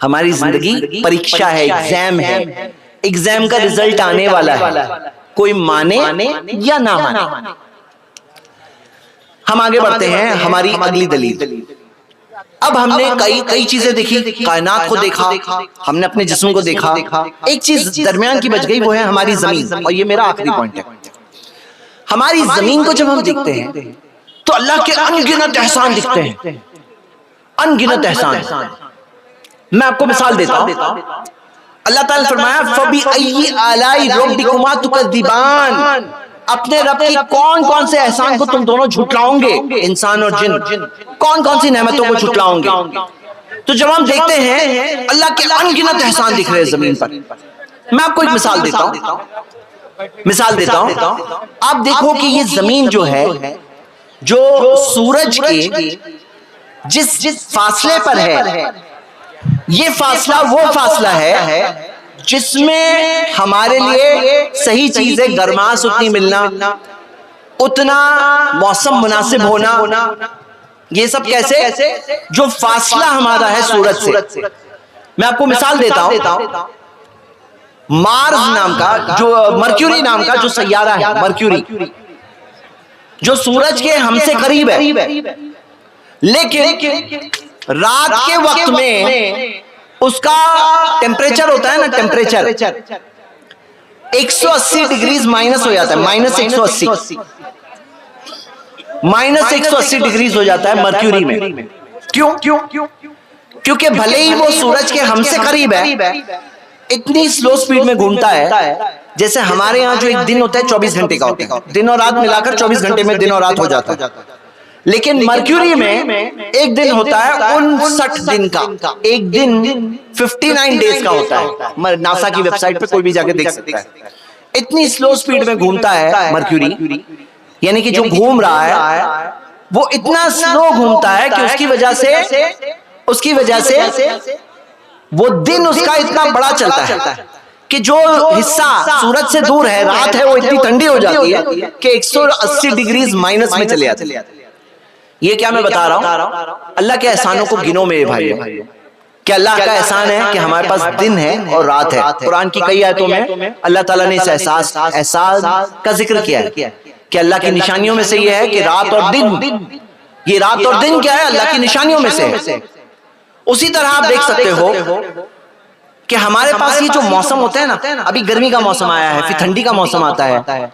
हमारी जिंदगी परीक्षा है, एग्जाम है। एग्जाम का रिजल्ट आने वाला है, कोई माने या ना माने। हम आगे बढ़ते हैं, हमारी अगली दलील। अब हमने कई चीजें देखी, कायनात को देखा, हमने अपने जिस्म को देखा। एक चीज दरमियान की बच गई, वो है हमारी जमीन। और ये मेरा आखिरी पॉइंट है। हमारी जमीन को जब हम देखते हैं तो अल्लाह के अनगिनत एहसान दिखते हैं, अनगिनत एहसान। मैं आपको मिसाल देता हूं। अल्लाह ताला ने फरमाया फबी आलाई रब्बिकुमा तुकज़्ज़िबान, अपने रब की कौन कौन से एहसान को तुम दोनों झुटलाओगे, इंसान और जिन, कौन कौन सी नेमतों को झुटलाओगे। तो जब हम देखते हैं अल्लाह के अनगिनत एहसान दिख रहे हैं जमीन पर। मैं आपको एक मिसाल देता हूं। आप देखो कि ये जमीन जो है, जो सूरज के जिस फासले पर है, ये फासला वो फासला है जिसमें हमारे लिए सही चीज है, गर्मास उतनी मिलना, उतना मौसम मुनासिब होना। ये सब कैसे? जो फासला हमारा है सूरज से। मैं आपको मिसाल देता हूं। मार्स नाम का, जो मर्क्यूरी नाम का जो सैयारा है, मर्क्यूरी, जो सूरज के हमसे करीब है, लेकिन रात के वक्त में उसका टेम्परेचर होता है ना, टेम्परेचर 180 डिग्री माइनस हो जाता है, माइनस 180 डिग्री हो जाता है मर्क्यूरी में। क्यों? क्योंकि भले ही वो सूरज के हमसे करीब है, इतनी स्लो स्पीड में घूमता है। जैसे हमारे यहाँ जो एक दिन होता है 24 घंटे का होता है, दिन और रात मिलाकर 24 घंटे में दिन और रात हो जाता है। लेकिन मर्क्यूरी में एक दिन होता है 59 दिन का, एक दिन 59 डेज का होता है। नासा की वेबसाइट पे कोई भी जाके देख सकता है। इतनी स्लो स्पीड में घूमता है मर्क्यूरी, यानी कि जो घूम रहा है वो इतना स्लो घूमता है कि उसकी वजह से वो दिन उसका इतना बड़ा चलता है कि जो हिस्सा सूरज से दूर है, रात है, वो इतनी ठंडी हो जाती है कि 180 डिग्री माइनस में चले जाते हैं। ये क्या मैं बता रहा हूं? अल्लाह के एहसानों को गिनो मेरे भाइयों। क्या अल्लाह का एहसान है कि हमारे पास दिन है और रात है। कुरान की कई आयतों में अल्लाह ताला ने इस एहसास का जिक्र किया है कि अल्लाह की निशानियों में से ये है कि रात और दिन, ये रात और दिन क्या है? अल्लाह की निशानियों में से है। उसी तरह आप देख सकते हो कि हमारे पास ये जो मौसम होता है ना, अभी गर्मी का मौसम आया है, फिर ठंडी का मौसम आता है,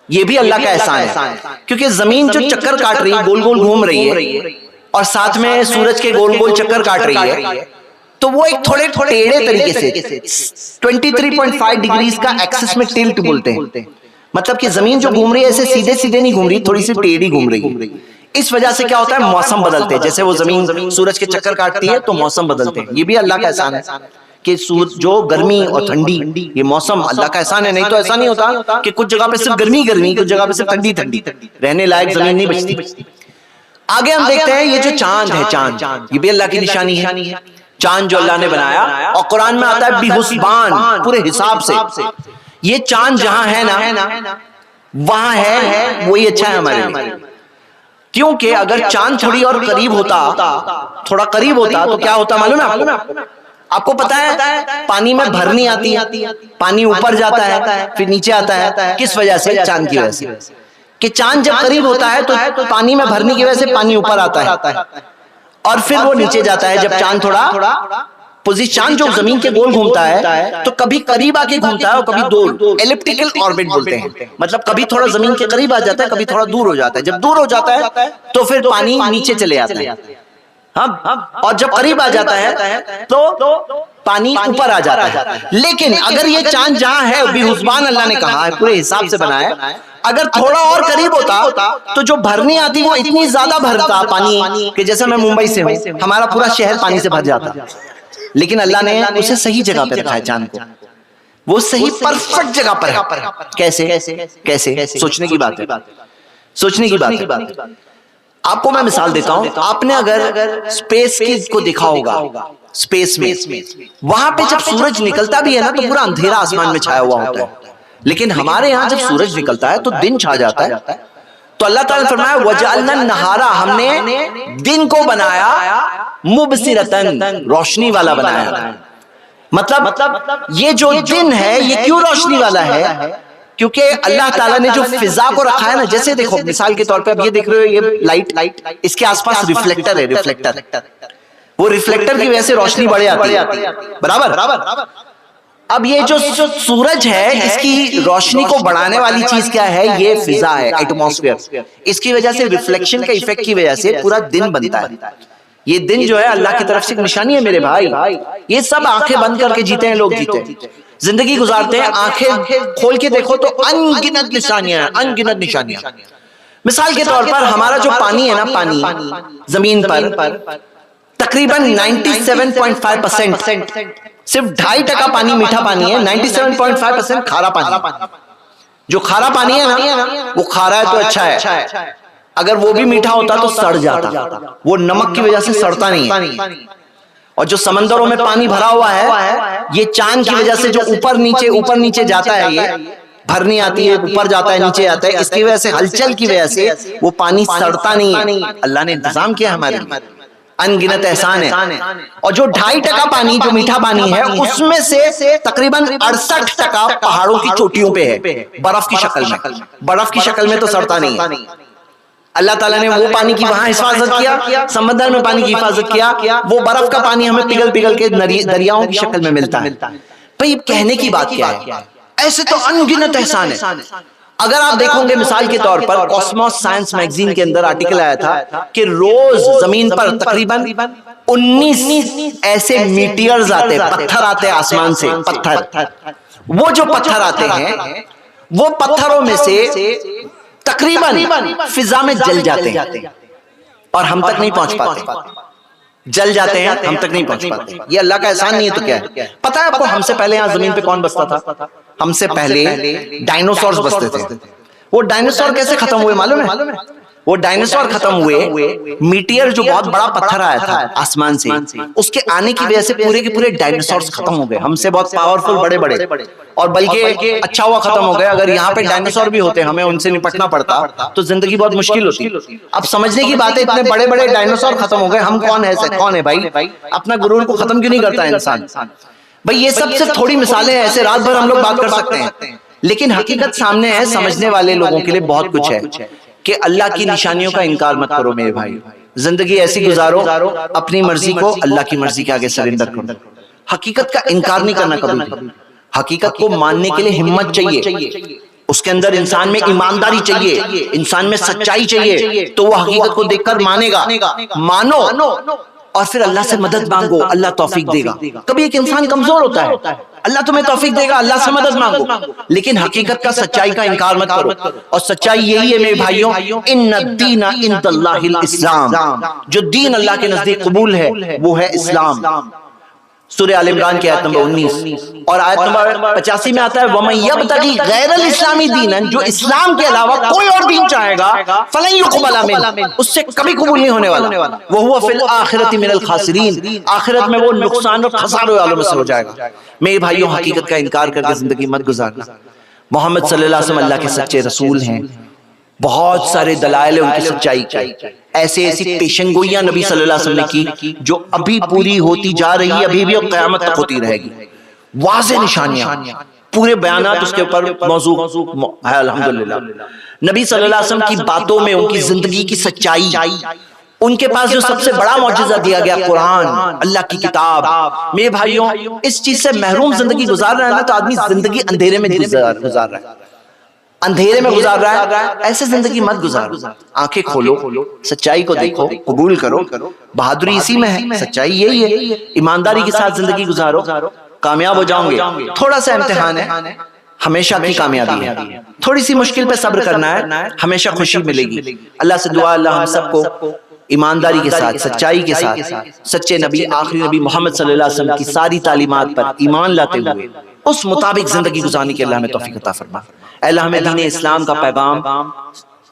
ये भी अल्लाह का एहसान है। क्योंकि जमीन जो चक्कर काट रही है, गोल गोल घूम रही है, और साथ में सूरज के गोल गोल चक्कर काट रही है, तो वो एक थोड़े टेढ़े तरीके से 23.5 डिग्रीज का एक्सिस में टिल्ट बोलते हैं। मतलब कि जमीन जो घूम रही है ऐसे सीधे सीधे नहीं घूम रही, थोड़ी सी टेढ़ी घूम रही है। इस वजह से क्या होता है, मौसम बदलते हैं। जैसे वो जमीन सूरज के चक्कर काटती है तो मौसम बदलते हैं। ये भी अल्लाह का एहसान है कि जो गर्मी और ठंडी, ये मौसम अल्लाह का एहसान है। नहीं तो ऐसा नहीं होता कि कुछ जगह पे सिर्फ गर्मी गर्मी, कुछ जगह पे सिर्फ ठंडी ठंडी, रहने लायक जमीन नहीं बचती। आगे हम देखते हैं ये जो चांद है, चांद ये भी अल्लाह की निशानी है। चांद जो अल्लाह ने बनाया, और कुरान में आता है बिहुस्बान, पूरे हिसाब से। ये चांद जहां है ना वहां है, वही अच्छा है हमारे लिए। क्योंकि अगर चांद थोड़ी और करीब होता, थोड़ा करीब होता तो क्या होता मालूम है आपको पता है पानी में भरनी आती है, पानी ऊपर जाता है फिर नीचे आता है। किस वजह से? चांद की वजह से। कि चांद जब करीब होता है तो पानी में भरने की वजह से पानी ऊपर आता है और फिर वो नीचे जाता है। जब चांद थोड़ा चांद जो जमीन के गोल घूमता है तो कभी करीब आके घूमता है और कभी दूर, एलिप्टिकल ऑर्बिट बोलते हैं। मतलब कभी थोड़ा जमीन के करीब आ जाता है, कभी थोड़ा दूर हो जाता है। जब दूर हो जाता है तो फिर पानी नीचे चले जाता है, हाँ, और जब करीब आ जाता है तो पानी ऊपर आ जाता है। लेकिन अगर ये चांद जहां है, बिहुस्बान अल्लाह ने कहा है, पूरे हिसाब से बनाया, अगर थोड़ा और करीब होता तो जो भरनी आती वो इतनी ज्यादा भरता पानी कि जैसे मैं मुंबई से हूं, हमारा पूरा शहर पानी से भर जाता। लेकिन अल्लाह ने उसे सही जगह पे रखा है चांद को, वो सही परफेक्ट जगह पर है। कैसे? सोचने की बात है, सोचने की बात है। आपको मैं मिसाल देता हूं। आपने अगर स्पेस को देखा होगा, स्पेस में वहां पे जब सूरज निकलता भी है ना तो पूरा अंधेरा आसमान में छाया हुआ होता है। लेकिन हमारे यहाँ जब सूरज निकलता है तो दिन छा जाता है। तो अल्लाह ताला ने फरमाया वजअलना नहारा, हमने दिन को बनाया मुबसिरतन, रोशनी वाला बनाया। मतलब ये जो दिन है ये क्यों रोशनी वाला है? क्योंकि अल्लाह ताला ने जो फिजा को रखा है ना, जैसे देखो मिसाल के तौर पे अब ये देख रहे हो, ये लाइट, इसके आसपास रिफ्लेक्टर है, रिफ्लेक्टर, वो रिफ्लेक्टर की वजह से रोशनी बढ़ जाती है, बराबर। अब ये जो सूरज है इसकी रोशनी को बढ़ाने वाली चीज क्या है? ये फिजा है, एटमॉस्फेयर। इसकी वजह से रिफ्लेक्शन के इफेक्ट की वजह से पूरा दिन बनता है। ये दिन जो है अल्लाह की तरफ से एक निशानी है मेरे भाई। ये सब आंखें बंद करके जीते हैं लोग, जीते हैं, जिंदगी गुजारते हैं। आंखें खोल के देखो तो अनगिनत निशानियां, अनगिनत निशानियां। मिसाल के तौर पर हमारा जो पानी है ना, पानी जमीन पर तकरीबन 97.5%, सिर्फ 2.5% पानी मीठा पानी है, 97.5% खारा पानी। जो खारा पानी है ना वो खारा है तो अच्छा है, अगर वो भी मीठा होता तो सड़ जाता। वो नमक की वजह से सड़ता नहीं है। और जो समंदरों में पानी भरा हुआ है, ये चांद की वजह से जो ऊपर नीचे जाता है, ये भरनी आती है, ऊपर जाता है, नीचे आता है, इसकी वजह से, हलचल की वजह से वो पानी सड़ता नहीं है। अल्लाह ने इंतजाम किया हमारे लिए, अनगिनत एहसान है। और जो 2.5% पानी जो मीठा पानी है उसमें से तकरीबन 68% पहाड़ों की चोटियों पे है, बर्फ की शक्ल में। बर्फ की शक्ल में तो सड़ता नहीं है। अल्लाह ताला ने वो पानी की वहां हिफाजत किया, समंदर में पानी की हिफाजत किया। वो बर्फ का पानी हमें पिघल के दरियाओं की शक्ल में मिलता है। भाई कहने की बात क्या है? ऐसे तो अनगिनत एहसान है। अगर आप देखोगे मिसाल के तौर पर कॉस्मोस साइंस मैगजीन के अंदर आर्टिकल आया था कि रोज जमीन पर तकरीबन 19 ऐसे मीटियर्स आते हैं, पत्थर आते हैं आसमान से, पत्थर। वो जो पत्थर आते हैं वो पत्थरों में से तकरीबन फिजा में जल जाते हैं और हम तक नहीं पहुंच पाते। जल जाते हैं, हम तक नहीं पहुंच पाते। ये अल्लाह का एहसान नहीं है तो क्या है? पता है आपको हमसे पहले यहाँ जमीन पे कौन बसता था? हमसे पहले डायनासोर्स बसते थे। वो डायनासोर कैसे खत्म हुए मालूम है? वो डायनासोर खत्म हुए, मीटियर जो बहुत बड़ा पत्थर आया था आसमान से, उसके आने की वजह से पूरे के पूरे डायनासोर्स खत्म हो गए। हमसे बहुत पावरफुल बड़े, और बल्कि अच्छा हुआ खत्म हो गए। अगर यहाँ पे डायनासोर भी होते, हमें उनसे निपटना पड़ता तो जिंदगी बहुत मुश्किल होती। अब समझने की बात है, इतने बड़े डायनासोर खत्म हो गए, हम कौन है भाई? अपना गुरूर को खत्म क्यों नहीं करता इंसान? भाई ये सब सिर्फ थोड़ी मिसालें हैं, ऐसे रात भर हम लोग बात कर सकते हैं, लेकिन हकीकत सामने है। समझने वाले लोगों के लिए बहुत कुछ है कि अल्लाह की निशानियों का इनकार मत करो मेरे भाई। जिंदगी ऐसी गुजारो, अपनी मर्जी को अल्लाह की मर्जी के आगे सरेंडर करो। हकीकत का इनकार नहीं करना कभी भी। हकीकत को मानने के लिए हिम्मत चाहिए, उसके अंदर इंसान में ईमानदारी चाहिए, इंसान में सच्चाई चाहिए, तो वो हकीकत को देखकर मानेगा। मानो और फिर अल्लाह से मदद मांगो, अल्लाह तौफीक देगा। कभी एक इंसान कमजोर होता है, अल्लाह तुम्हें तौफीक देगा, अल्लाह से मदद मांगो, लेकिन हकीकत का, सच्चाई का इनकार मत करो। और सच्चाई यही है मेरे भाइयों, इन्ना दीना इंदल्लाहिल इस्लाम, जो दीन अल्लाह के नजदीक कबूल है वो है इस्लाम। सूरह आल इमरान की आयत नंबर 19 और आयत नंबर 85 में आता है वमन यब्तगी गैरल इस्लामी दीनन, जो इस्लाम के अलावा कोई और दीन चाहेगा फलन युक़बल मिन, उससे कभी कबूल नहीं होने वाला। वो हुआ फिल आखिरति मिनल खासिरीन, आखिरत में वो नुकसान और खसारे वालों में से हो जाएगा। मेरे भाइयों, हकीकत का इनकार करके जिंदगी मत गुजारना। मोहम्मद सल्लल्लाहु अलैहि वसल्लम अल्लाह के सच्चे रसूल हैं, बहुत सारे दलाइल है उनकी सच्चाई के। ऐसी पेशनगोइयां नबी सल्लल्लाहु अलैहि वसल्लम ने की जो अभी पूरी होती जा रही है, अभी भी और क़यामत तक होती रहेगी। वाज़ेह निशानियां, पूरे बयानात उसके ऊपर मौजू है अल्हम्दुलिल्लाह। नबी सल्लल्लाहु अलैहि वसल्लम की बातों में उनकी जिंदगी की सच्चाई, उनके पास जो सबसे बड़ा मौजज़ा दिया गया कुरान, अल्लाह की किताब। मेरे भाइयों, इस चीज से महरूम जिंदगी गुजार रहा है ना, तो आदमी जिंदगी अंधेरे में गुजार रहा है, अंधेरे में गुजार रहा है। ऐसे जिंदगी मत गुजारो, आंखें खोलो, सच्चाई को देखो, कबूल करो। बहादुरी इसी में है, सच्चाई यही है। ईमानदारी के साथ जिंदगी गुजारो, कामयाब हो जाओगे। थोड़ा सा इम्तिहान है, हमेशा की कामयाबी है। थोड़ी सी मुश्किल पे सब्र करना है, हमेशा खुशी मिलेगी। अल्लाह से दुआ, अल्लाह हम सबको ईमानदारी के साथ, सच्चाई के साथ, सच्चे नबी, आखिरी नबी मोहम्मद सल्लल्लाहु अलैहि वसल्लम की सारी तालीमात पर ईमान लाते हुए उस मुताबिक जिंदगी गुजारने के अल्लाह हमें तौफीक अता फरमा। अल्लाह हमें दीन इस्लाम का पैगाम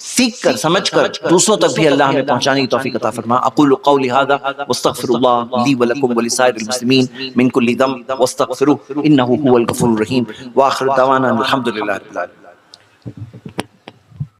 सीख कर, समझ कर दूसरों तक भी अल्लाह हमें पहुंचाने की तौफीक अता फरमा। अक़ूलु क़ौली हाज़ा वस्तग़फ़िरुल्लाह ली व लकुम व लिसाइरिल मुस्लिमीन मिन कुल्लि ज़ंब वस्तग़फ़िरूहु इन्नहु हुवल गफ़ूरुर रहीम। व आख़िरु दअवाना अनिल हम्दुलिल्लाहि रब्बिल आलमीन।